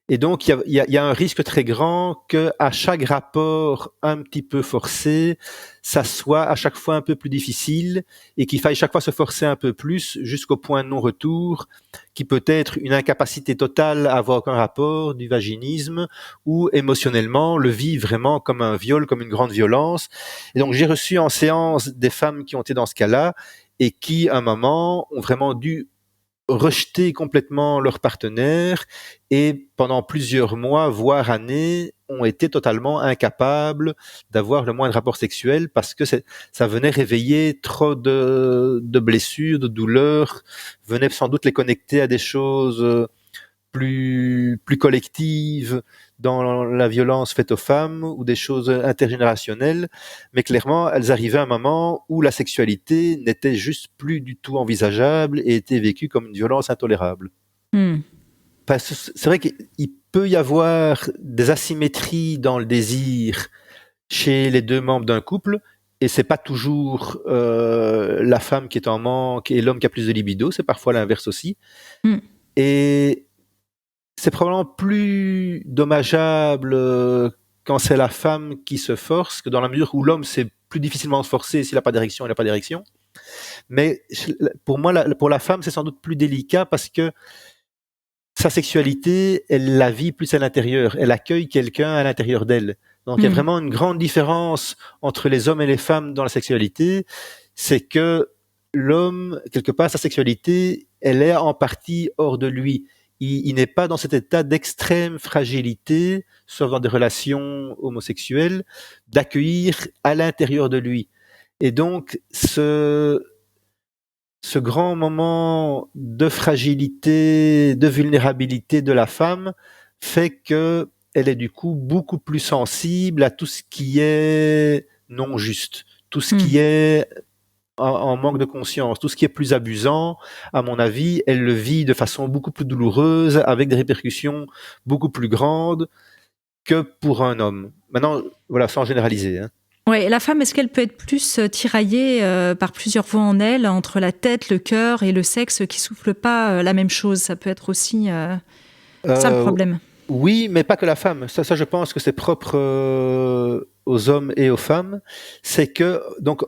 Et donc, il y a un risque très grand que à chaque rapport un petit peu forcé, ça soit à chaque fois un peu plus difficile et qu'il faille chaque fois se forcer un peu plus jusqu'au point de non-retour, qui peut être une incapacité totale à avoir aucun rapport, du vaginisme, ou émotionnellement le vivre vraiment comme un viol, comme une grande violence. Et donc, j'ai reçu en séance des femmes qui ont été dans ce cas-là et qui, à un moment, ont vraiment dû rejeter complètement leur partenaire et pendant plusieurs mois, voire années, ont été totalement incapables d'avoir le moindre rapport sexuel parce que ça venait réveiller trop de blessures, de douleurs, venait sans doute les connecter à des choses plus collectives dans la violence faite aux femmes ou des choses intergénérationnelles, mais clairement, elles arrivaient à un moment où la sexualité n'était juste plus du tout envisageable et était vécue comme une violence intolérable. Parce que c'est vrai qu'il peut y avoir des asymétries dans le désir chez les deux membres d'un couple, et c'est pas toujours la femme qui est en manque et l'homme qui a plus de libido, c'est parfois l'inverse aussi. Et c'est probablement plus dommageable quand c'est la femme qui se force que dans la mesure où l'homme, c'est plus difficilement se forcer s'il n'a pas d'érection, il n'a pas d'érection. Mais pour moi, pour la femme, c'est sans doute plus délicat parce que sa sexualité, elle la vit plus à l'intérieur. Elle accueille quelqu'un à l'intérieur d'elle. Donc, il y a vraiment une grande différence entre les hommes et les femmes dans la sexualité. C'est que l'homme, quelque part, sa sexualité, elle est en partie hors de lui. Il n'est pas dans cet état d'extrême fragilité, sauf dans des relations homosexuelles, d'accueillir à l'intérieur de lui. Et donc, ce grand moment de fragilité, de vulnérabilité de la femme fait que elle est du coup beaucoup plus sensible à tout ce qui est non juste, tout ce qui est en manque de conscience, tout ce qui est plus abusant, à mon avis, elle le vit de façon beaucoup plus douloureuse, avec des répercussions beaucoup plus grandes que pour un homme. Maintenant, voilà, sans généraliser. Ouais, la femme, est-ce qu'elle peut être plus tiraillée par plusieurs voix en elle, entre la tête, le cœur et le sexe qui soufflent pas la même chose? Ça peut être aussi ça le problème. Oui, mais pas que la femme. Ça, je pense que c'est propre aux hommes et aux femmes. C'est que, donc,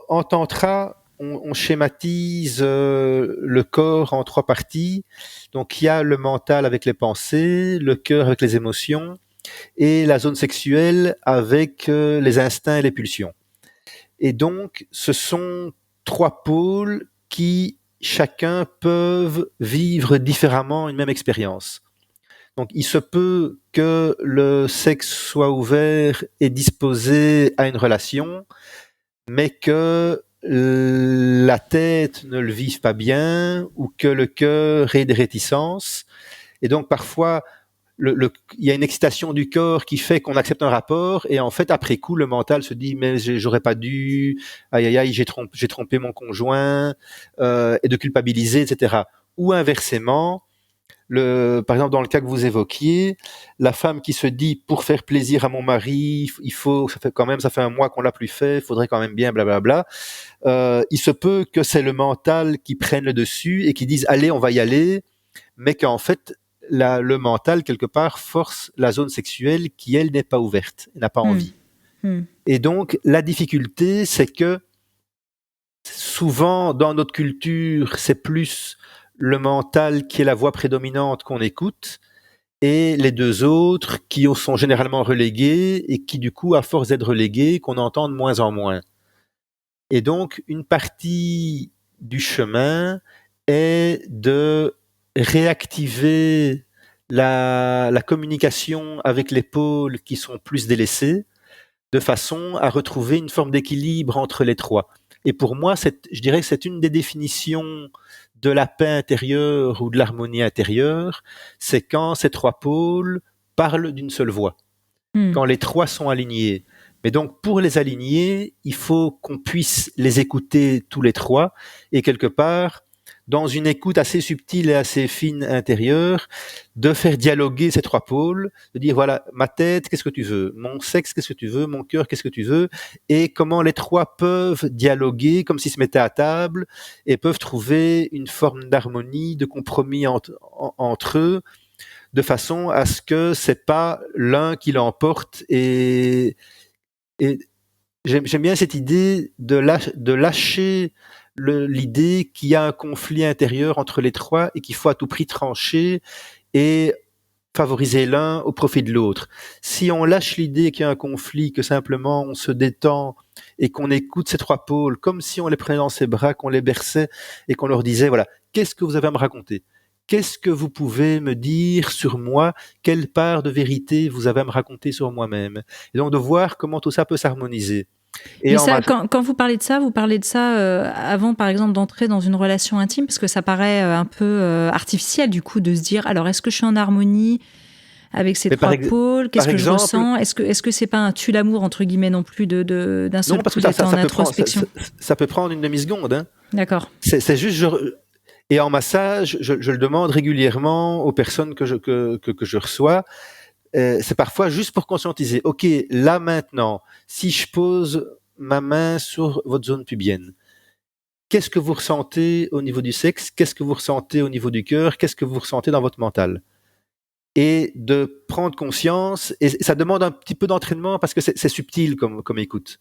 en tantra, on schématise le corps en 3 parties. Donc il y a le mental avec les pensées, le cœur avec les émotions et la zone sexuelle avec les instincts et les pulsions. Et donc ce sont 3 pôles qui chacun peuvent vivre différemment une même expérience. Donc il se peut que le sexe soit ouvert et disposé à une relation, mais que la tête ne le vive pas bien ou que le cœur ait des réticences. Et donc parfois, il y a une excitation du corps qui fait qu'on accepte un rapport et en fait, après coup, le mental se dit mais j'aurais pas dû, aïe aïe aïe, j'ai trompé mon conjoint, et de culpabiliser, etc. Ou inversement, par exemple, dans le cas que vous évoquiez, la femme qui se dit pour faire plaisir à mon mari, ça fait un mois qu'on l'a plus fait, il faudrait quand même bien, blablabla. Il se peut que c'est le mental qui prenne le dessus et qui dise allez, on va y aller, mais qu'en fait, le mental, quelque part, force la zone sexuelle qui, elle, n'est pas ouverte, n'a pas envie. Et donc, la difficulté, c'est que souvent, dans notre culture, c'est plus le mental qui est la voix prédominante qu'on écoute, et les 2 autres qui sont généralement relégués et qui, du coup, à force d'être relégués, qu'on entend de moins en moins. Et donc, une partie du chemin est de réactiver la communication avec les pôles qui sont plus délaissés, de façon à retrouver une forme d'équilibre entre les 3. Et pour moi, je dirais que c'est une des définitions de la paix intérieure ou de l'harmonie intérieure, c'est quand ces 3 pôles parlent d'une seule voix, quand les 3 sont alignés. Mais donc, pour les aligner, il faut qu'on puisse les écouter tous les 3, et quelque part, dans une écoute assez subtile et assez fine intérieure, de faire dialoguer ces 3 pôles, de dire voilà, ma tête, qu'est-ce que tu veux? Mon sexe, qu'est-ce que tu veux? Mon cœur, qu'est-ce que tu veux? Et comment les 3 peuvent dialoguer comme s'ils se mettaient à table et peuvent trouver une forme d'harmonie, de compromis entre eux, de façon à ce que c'est pas l'un qui l'emporte. Et j'aime bien cette idée de lâcher l'idée qu'il y a un conflit intérieur entre les 3 et qu'il faut à tout prix trancher et favoriser l'un au profit de l'autre. Si on lâche l'idée qu'il y a un conflit, que simplement on se détend et qu'on écoute ces 3 pôles comme si on les prenait dans ses bras, qu'on les berçait et qu'on leur disait voilà, qu'est-ce que vous avez à me raconter? Qu'est-ce que vous pouvez me dire sur moi? Quelle part de vérité vous avez à me raconter sur moi-même? Et donc de voir comment tout ça peut s'harmoniser. Et ça, quand vous parlez de ça avant, par exemple, d'entrer dans une relation intime, parce que ça paraît un peu artificiel, du coup, de se dire, alors, est-ce que je suis en harmonie avec ces 3 pôles? Qu'est-ce que je ressens? Est-ce que c'est pas un tue l'amour, entre guillemets, non plus, d'un seul coup d'être en introspection? Ça peut prendre une demi-seconde. Hein. D'accord. C'est juste... Et en massage, je le demande régulièrement aux personnes que je reçois. C'est parfois juste pour conscientiser. Ok, là maintenant, si je pose ma main sur votre zone pubienne, qu'est-ce que vous ressentez au niveau du sexe? Qu'est-ce que vous ressentez au niveau du cœur? Qu'est-ce que vous ressentez dans votre mental? Et de prendre conscience, et ça demande un petit peu d'entraînement parce que c'est subtil comme écoute,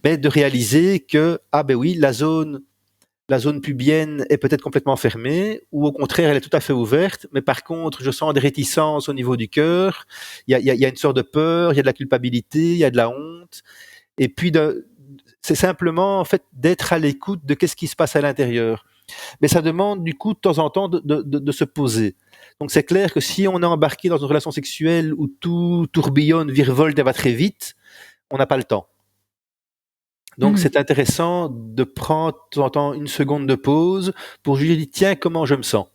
mais de réaliser que, ah ben oui, la zone pubienne est peut-être complètement fermée, ou au contraire, elle est tout à fait ouverte, mais par contre, je sens des réticences au niveau du cœur, il y a une sorte de peur, il y a de la culpabilité, il y a de la honte, et puis c'est simplement, en fait, d'être à l'écoute de qu'est-ce qui se passe à l'intérieur. Mais ça demande, du coup, de temps en temps, de se poser. Donc c'est clair que si on est embarqué dans une relation sexuelle où tout tourbillonne, virevolte et va très vite, on n'a pas le temps. Donc, c'est intéressant de prendre de temps en temps une seconde de pause pour juste dire, tiens, comment je me sens?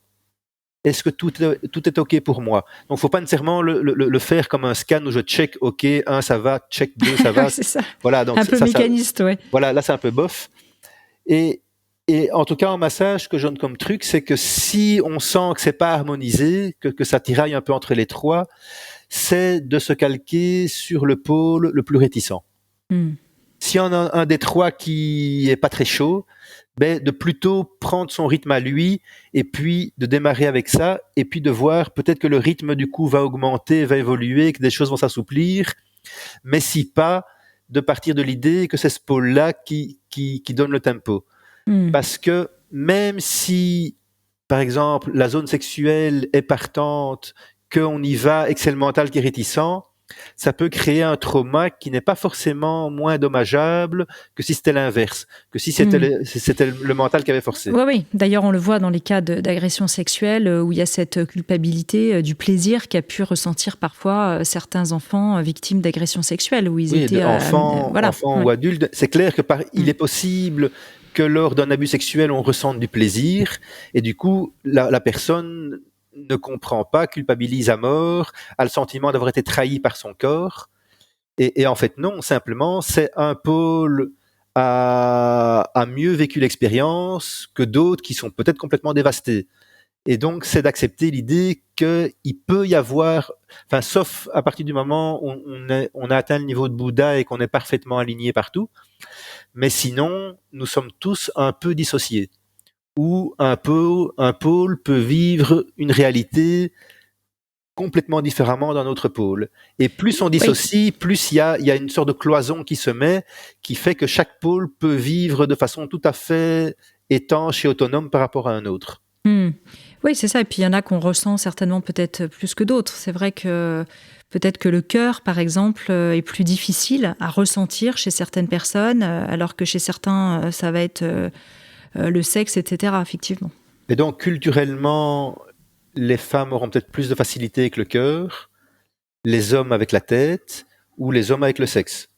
Est-ce que tout est OK pour moi? Donc, faut pas nécessairement le faire comme un scan où je check, OK, 1, ça va, check 2, ça va. C'est ça. Voilà, donc un peu mécaniste, ouais. Voilà, là, c'est un peu bof. Et en tout cas, en massage, ce que je donne comme truc, c'est que si on sent que c'est pas harmonisé, que ça tiraille un peu entre les 3, c'est de se calquer sur le pôle le plus réticent. Si on a un des 3 qui est pas très chaud, ben de plutôt prendre son rythme à lui et puis de démarrer avec ça et puis de voir peut-être que le rythme du coup va augmenter, va évoluer, que des choses vont s'assouplir, mais si pas, de partir de l'idée que c'est ce pôle-là qui donne le tempo. Parce que même si, par exemple, la zone sexuelle est partante, qu'on y va et que c'est le mental qui est réticent, ça peut créer un trauma qui n'est pas forcément moins dommageable que si c'était l'inverse, que si c'était le mental qui avait forcé. Oui, oui. D'ailleurs, on le voit dans les cas d'agression sexuelle où il y a cette culpabilité du plaisir qu'a pu ressentir parfois certains enfants victimes d'agression sexuelle, où ils étaient enfants ouais. ou adultes. C'est clair que il est possible que lors d'un abus sexuel, on ressente du plaisir, et du coup, la personne ne comprend pas, culpabilise à mort, a le sentiment d'avoir été trahi par son corps. Et en fait, non, simplement, c'est un pôle a mieux vécu l'expérience que d'autres qui sont peut-être complètement dévastés. Et donc, c'est d'accepter l'idée qu'il peut y avoir, enfin, sauf à partir du moment où on a atteint le niveau de Bouddha et qu'on est parfaitement aligné partout, mais sinon, nous sommes tous un peu dissociés, où un pôle peut vivre une réalité complètement différemment d'un autre pôle. Et plus on dissocie, plus il y a une sorte de cloison qui se met, qui fait que chaque pôle peut vivre de façon tout à fait étanche et autonome par rapport à un autre. Oui, c'est ça. Et puis il y en a qu'on ressent certainement peut-être plus que d'autres. C'est vrai que peut-être que le cœur, par exemple, est plus difficile à ressentir chez certaines personnes, alors que chez certains, ça va être le sexe, etc., effectivement. Et donc, culturellement, les femmes auront peut-être plus de facilité avec le cœur, les hommes avec la tête, ou les hommes avec le sexe.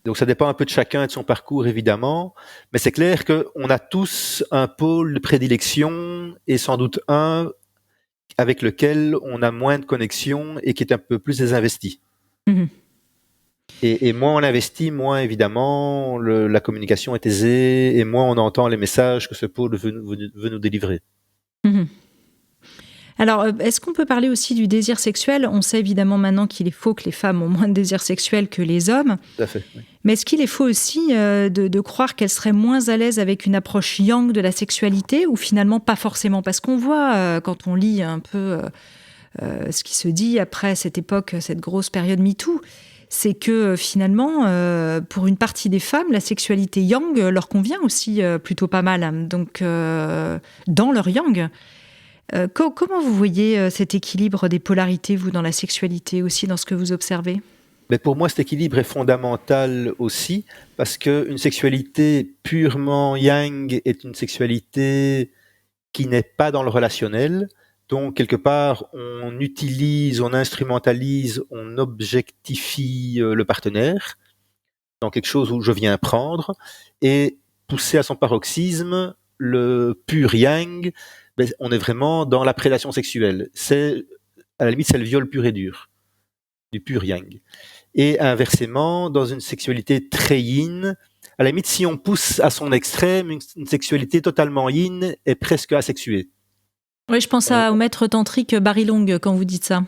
Donc ça dépend un peu de chacun et de son parcours, évidemment, mais c'est clair qu'on a tous un pôle de prédilection, et sans doute un avec lequel on a moins de connexion et qui est un peu plus désinvesti. Et moins on investit, moins évidemment la communication est aisée, et moins on entend les messages que ce pôle veut nous délivrer. Alors, est-ce qu'on peut parler aussi du désir sexuel ? On sait évidemment maintenant qu'il est faux que les femmes ont moins de désir sexuel que les hommes. Tout à fait, oui. Mais est-ce qu'il est faux aussi de croire qu'elles seraient moins à l'aise avec une approche yang de la sexualité, ou finalement pas forcément ? Parce qu'on voit, quand on lit un peu ce qui se dit après cette époque, cette grosse période MeToo, c'est que finalement, pour une partie des femmes, la sexualité yang leur convient aussi plutôt pas mal. Donc, dans leur yang. Comment vous voyez cet équilibre des polarités, vous, dans la sexualité, aussi dans ce que vous observez ? Mais pour moi, cet équilibre est fondamental aussi, parce qu'une sexualité purement yang est une sexualité qui n'est pas dans le relationnel. Donc, quelque part, on utilise, on instrumentalise, on objectifie le partenaire dans quelque chose où je viens prendre, et poussé à son paroxysme, le pur yang, ben, on est vraiment dans la prédation sexuelle. À la limite, c'est le viol pur et dur, du pur yang. Et inversement, dans une sexualité très yin, à la limite, si on pousse à son extrême, une sexualité totalement yin est presque asexuée. Oui, je pense au maître tantrique Barry Long quand vous dites ça.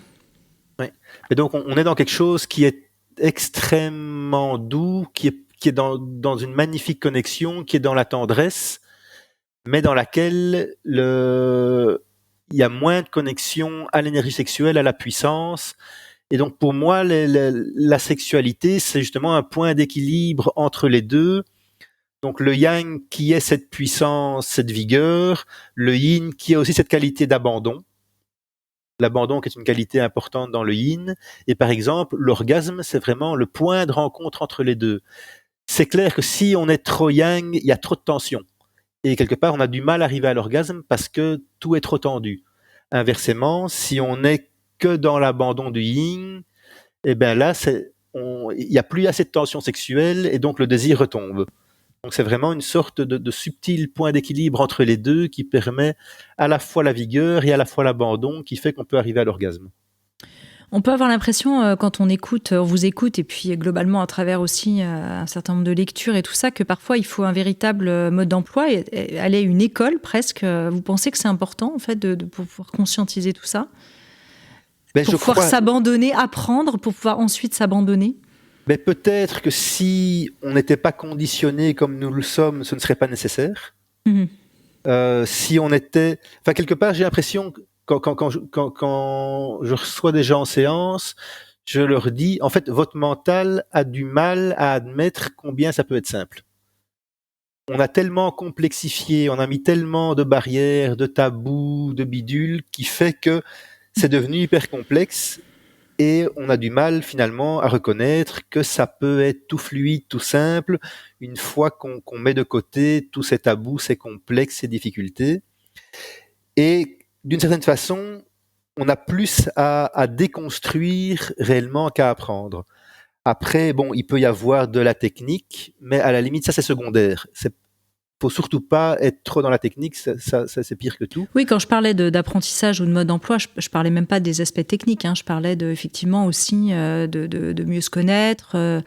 Oui. Et donc, on est dans quelque chose qui est extrêmement doux, qui est dans une magnifique connexion, qui est dans la tendresse, mais dans laquelle il y a moins de connexion à l'énergie sexuelle, à la puissance. Et donc, pour moi, la sexualité, c'est justement un point d'équilibre entre les deux. Donc, le yang qui est cette puissance, cette vigueur, le yin qui a aussi cette qualité d'abandon. L'abandon qui est une qualité importante dans le yin. Et par exemple, l'orgasme, c'est vraiment le point de rencontre entre les deux. C'est clair que si on est trop yang, il y a trop de tension. Et quelque part, on a du mal à arriver à l'orgasme parce que tout est trop tendu. Inversement, si on n'est que dans l'abandon du yin, eh ben là, il n'y a plus assez de tension sexuelle et donc le désir retombe. Donc c'est vraiment une sorte de subtil point d'équilibre entre les deux qui permet à la fois la vigueur et à la fois l'abandon, qui fait qu'on peut arriver à l'orgasme. On peut avoir l'impression, quand on vous écoute, et puis globalement à travers aussi un certain nombre de lectures et tout ça, que parfois il faut un véritable mode d'emploi et aller à une école presque. Vous pensez que c'est important en fait de pouvoir conscientiser tout ça, pour pouvoir s'abandonner, apprendre pour pouvoir ensuite s'abandonner? Mais peut-être que si on n'était pas conditionné comme nous le sommes, ce ne serait pas nécessaire. Si on était, enfin quelque part, j'ai l'impression que quand je reçois des gens en séance, je leur dis, en fait, votre mental a du mal à admettre combien ça peut être simple. on a tellement complexifié, on a mis tellement de barrières, de tabous, de bidules, qui fait que c'est devenu hyper complexe et on a du mal finalement à reconnaître que ça peut être tout fluide, tout simple, une fois qu'on met de côté tous ces tabous, ces complexes, ces difficultés. Et d'une certaine façon, on a plus à déconstruire réellement qu'à apprendre. Après, bon, il peut y avoir de la technique, mais à la limite, ça c'est secondaire. Faut surtout pas être trop dans la technique, ça c'est pire que tout. Oui, quand je parlais d'apprentissage ou de mode d'emploi, je parlais même pas des aspects techniques. Je parlais effectivement aussi de mieux se connaître,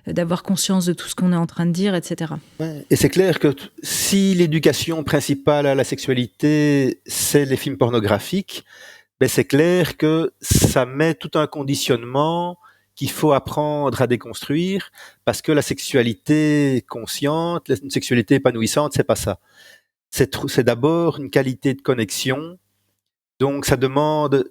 d'avoir conscience de tout ce qu'on est en train de dire, etc. Ouais. Et c'est clair que si l'éducation principale à la sexualité, c'est les films pornographiques, ben c'est clair que ça met tout un conditionnement qu'il faut apprendre à déconstruire, parce que la sexualité consciente, une sexualité épanouissante, c'est pas ça. C'est d'abord une qualité de connexion, donc ça demande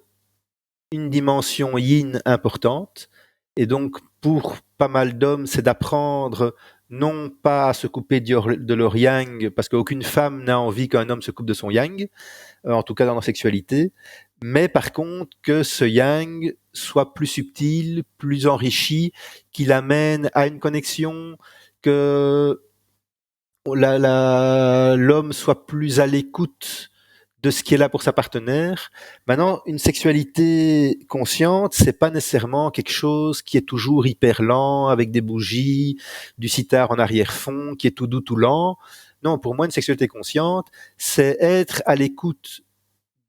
une dimension yin importante, et donc pour pas mal d'hommes, c'est d'apprendre non pas à se couper de leur yang, parce qu'aucune femme n'a envie qu'un homme se coupe de son yang, en tout cas dans la sexualité, mais par contre que ce yang soit plus subtil, plus enrichi, qu'il amène à une connexion, que l'homme soit plus à l'écoute de ce qui est là pour sa partenaire. Maintenant, une sexualité consciente, c'est pas nécessairement quelque chose qui est toujours hyper lent, avec des bougies, du sitar en arrière-fond, qui est tout doux, tout lent. Non, pour moi, une sexualité consciente, c'est être à l'écoute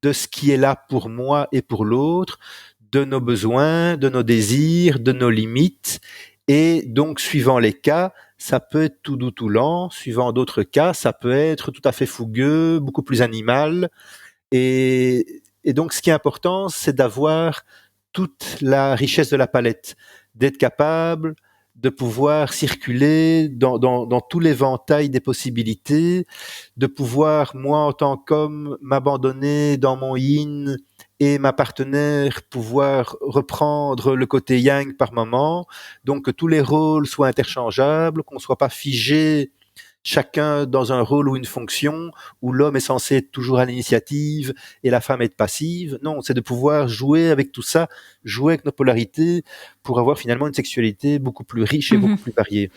de ce qui est là pour moi et pour l'autre, de nos besoins, de nos désirs, de nos limites. Et donc, suivant les cas, ça peut être tout doux, tout lent. Suivant d'autres cas, ça peut être tout à fait fougueux, beaucoup plus animal. Et donc, ce qui est important, c'est d'avoir toute la richesse de la palette, d'être capable de pouvoir circuler dans tout l'éventail des possibilités, de pouvoir, moi, en tant qu'homme, m'abandonner dans mon yin et ma partenaire pouvoir reprendre le côté yang par moment, donc que tous les rôles soient interchangeables, qu'on ne soit pas figé chacun dans un rôle ou une fonction où l'homme est censé être toujours à l'initiative et la femme être passive. Non, c'est de pouvoir jouer avec tout ça, jouer avec nos polarités pour avoir finalement une sexualité beaucoup plus riche et beaucoup plus variée.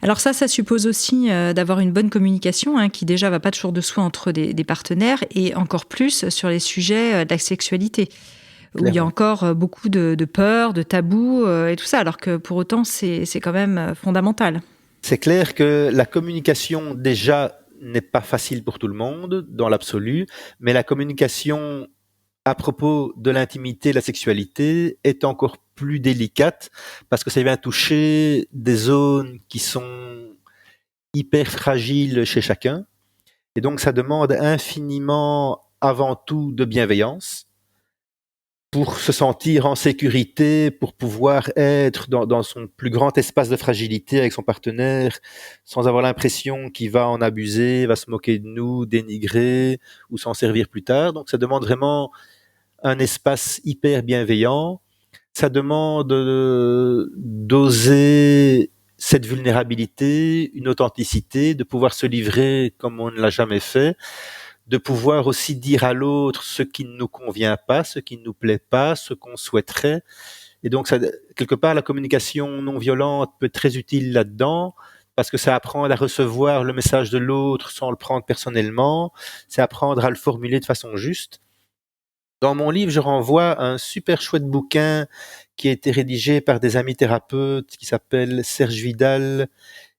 Alors ça suppose aussi d'avoir une bonne communication qui déjà va pas toujours de soi entre des partenaires et encore plus sur les sujets de la sexualité. Où il y a encore beaucoup de peur, de tabous et tout ça, alors que pour autant c'est quand même fondamental. C'est clair que la communication, déjà, n'est pas facile pour tout le monde, dans l'absolu, mais la communication à propos de l'intimité, de la sexualité, est encore plus délicate, parce que ça vient toucher des zones qui sont hyper fragiles chez chacun, et donc ça demande infiniment, avant tout, de bienveillance, pour se sentir en sécurité, pour pouvoir être dans son plus grand espace de fragilité avec son partenaire, sans avoir l'impression qu'il va en abuser, va se moquer de nous, dénigrer ou s'en servir plus tard. Donc ça demande vraiment un espace hyper bienveillant. Ça demande d'oser cette vulnérabilité, une authenticité, de pouvoir se livrer comme on ne l'a jamais fait, de pouvoir aussi dire à l'autre ce qui ne nous convient pas, ce qui ne nous plaît pas, ce qu'on souhaiterait. Et donc, ça, quelque part, la communication non violente peut être très utile là-dedans, parce que c'est apprendre à recevoir le message de l'autre sans le prendre personnellement, c'est apprendre à le formuler de façon juste. Dans mon livre, je renvoie à un super chouette bouquin qui a été rédigé par des amis thérapeutes qui s'appellent Serge Vidal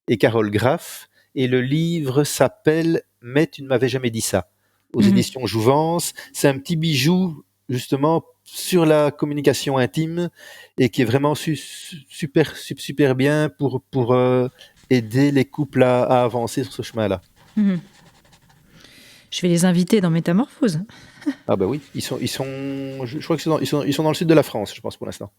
et Carole Graff. Et le livre s'appelle « Mais tu ne m'avais jamais dit ça » aux éditions Jouvence. C'est un petit bijou, justement, sur la communication intime et qui est vraiment super bien pour aider les couples à avancer sur ce chemin-là. Je vais les inviter dans Métamorphose. Ah bah oui, ils sont je crois qu'ils sont dans le sud de la France, je pense, pour l'instant.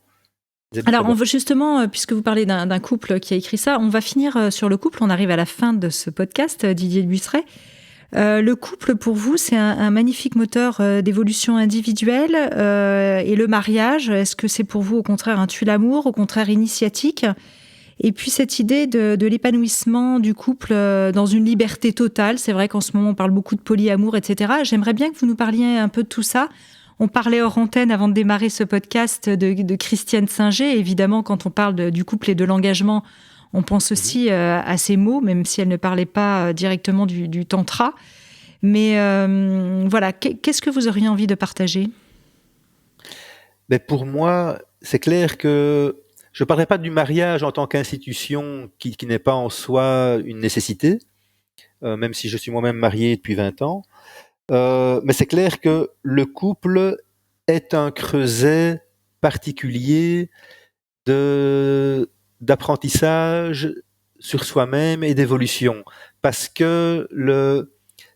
Alors, on veut justement, puisque vous parlez d'un couple qui a écrit ça, on va finir sur le couple. On arrive à la fin de ce podcast, Didier Buisseret. Le couple, pour vous, c'est un magnifique moteur d'évolution individuelle. Et le mariage, est-ce que c'est pour vous, au contraire, un tue-l'amour, au contraire, initiatique ? Et puis cette idée de l'épanouissement du couple dans une liberté totale. C'est vrai qu'en ce moment, on parle beaucoup de polyamour, etc. J'aimerais bien que vous nous parliez un peu de tout ça. On parlait hors antenne avant de démarrer ce podcast de Christiane Singer. Évidemment, quand on parle du couple et de l'engagement, on pense aussi à ces mots, même si elle ne parlait pas directement du tantra. Mais voilà, qu'est-ce que vous auriez envie de partager ? Mais pour moi, c'est clair que je ne parlerai pas du mariage en tant qu'institution qui n'est pas en soi une nécessité, même si je suis moi-même marié depuis 20 ans. Mais c'est clair que le couple est un creuset particulier d'apprentissage sur soi-même et d'évolution. Parce que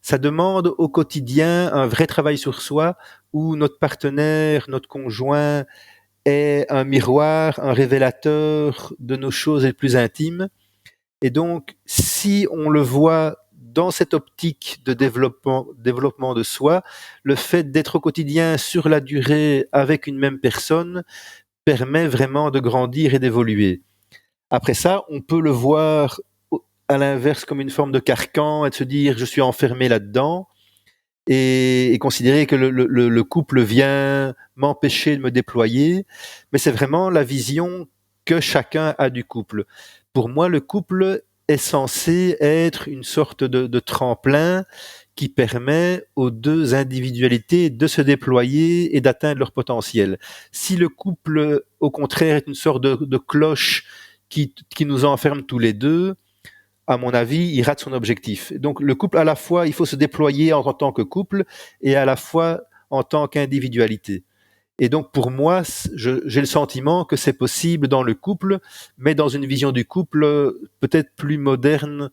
ça demande au quotidien un vrai travail sur soi où notre partenaire, notre conjoint est un miroir, un révélateur de nos choses les plus intimes. Et donc, si on le voit dans cette optique de développement de soi, le fait d'être au quotidien sur la durée avec une même personne permet vraiment de grandir et d'évoluer. Après ça, on peut le voir à l'inverse comme une forme de carcan et de se dire je suis enfermé là-dedans et considérer que le couple vient m'empêcher de me déployer, mais c'est vraiment la vision que chacun a du couple. Pour moi, le couple est censé être une sorte de tremplin qui permet aux deux individualités de se déployer et d'atteindre leur potentiel. Si le couple, au contraire, est une sorte de cloche qui nous enferme tous les deux, à mon avis, il rate son objectif. Donc le couple, à la fois, il faut se déployer en tant que couple et à la fois en tant qu'individualité. Et donc pour moi, j'ai le sentiment que c'est possible dans le couple, mais dans une vision du couple peut-être plus moderne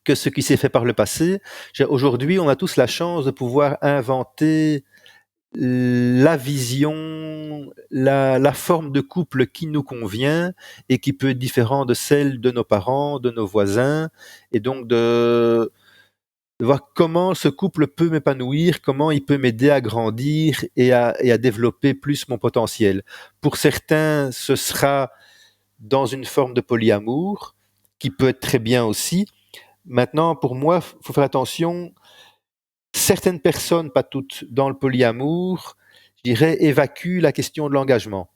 que ce qui s'est fait par le passé. Aujourd'hui, on a tous la chance de pouvoir inventer la vision, la forme de couple qui nous convient et qui peut être différente de celle de nos parents, de nos voisins, et donc de voir comment ce couple peut m'épanouir, comment il peut m'aider à grandir et à développer plus mon potentiel. Pour certains, ce sera dans une forme de polyamour, qui peut être très bien aussi. Maintenant, pour moi, il faut faire attention. Certaines personnes, pas toutes, dans le polyamour, je dirais, évacuent la question de l'engagement.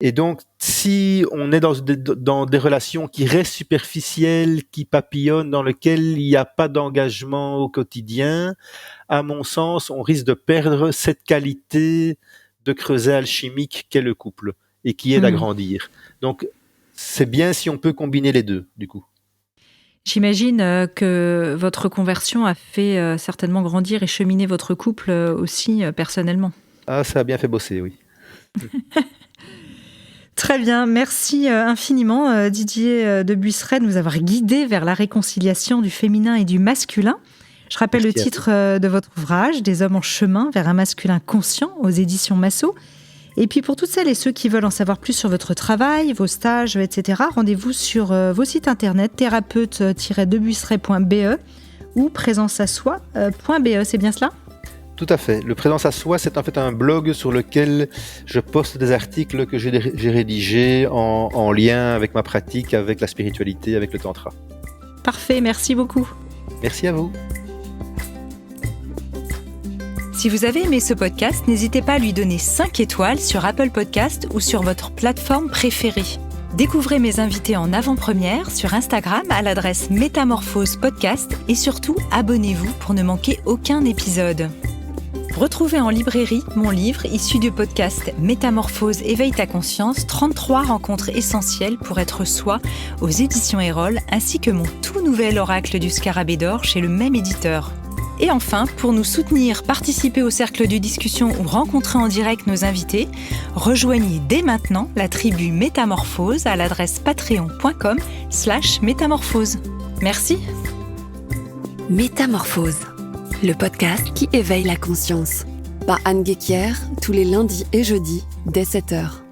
Et donc, si on est dans des relations qui restent superficielles, qui papillonnent, dans lesquelles il n'y a pas d'engagement au quotidien, à mon sens, on risque de perdre cette qualité de creuset alchimique qu'est le couple et qui aide à grandir. Donc, c'est bien si on peut combiner les deux, du coup. J'imagine que votre conversion a fait certainement grandir et cheminer votre couple aussi personnellement. Ah, ça a bien fait bosser, oui. Très bien, merci infiniment Didier de Buisseret de nous avoir guidés vers la réconciliation du féminin et du masculin. Je rappelle le titre de votre ouvrage, Des hommes en chemin vers un masculin conscient, aux éditions Massot. Et puis pour toutes celles et ceux qui veulent en savoir plus sur votre travail, vos stages, etc., rendez-vous sur vos sites internet thérapeute-debuisseret.be ou présenceasoi.be, c'est bien cela ? Tout à fait. Le Présence à soi, c'est en fait un blog sur lequel je poste des articles que j'ai rédigés en lien avec ma pratique, avec la spiritualité, avec le tantra. Parfait, merci beaucoup. Merci à vous. Si vous avez aimé ce podcast, n'hésitez pas à lui donner 5 étoiles sur Apple Podcast ou sur votre plateforme préférée. Découvrez mes invités en avant-première sur Instagram à l'adresse Métamorphose Podcast et surtout abonnez-vous pour ne manquer aucun épisode. Retrouvez en librairie mon livre issu du podcast Métamorphose éveille ta conscience, 33 rencontres essentielles pour être soi aux éditions Erol, ainsi que mon tout nouvel oracle du Scarabée d'or chez le même éditeur. Et enfin, pour nous soutenir, participer au cercle de discussion ou rencontrer en direct nos invités, rejoignez dès maintenant la tribu Métamorphose à l'adresse patreon.com/métamorphose. Merci. Métamorphose, le podcast qui éveille la conscience. Par Anne Guéquière, tous les lundis et jeudis, dès 7h.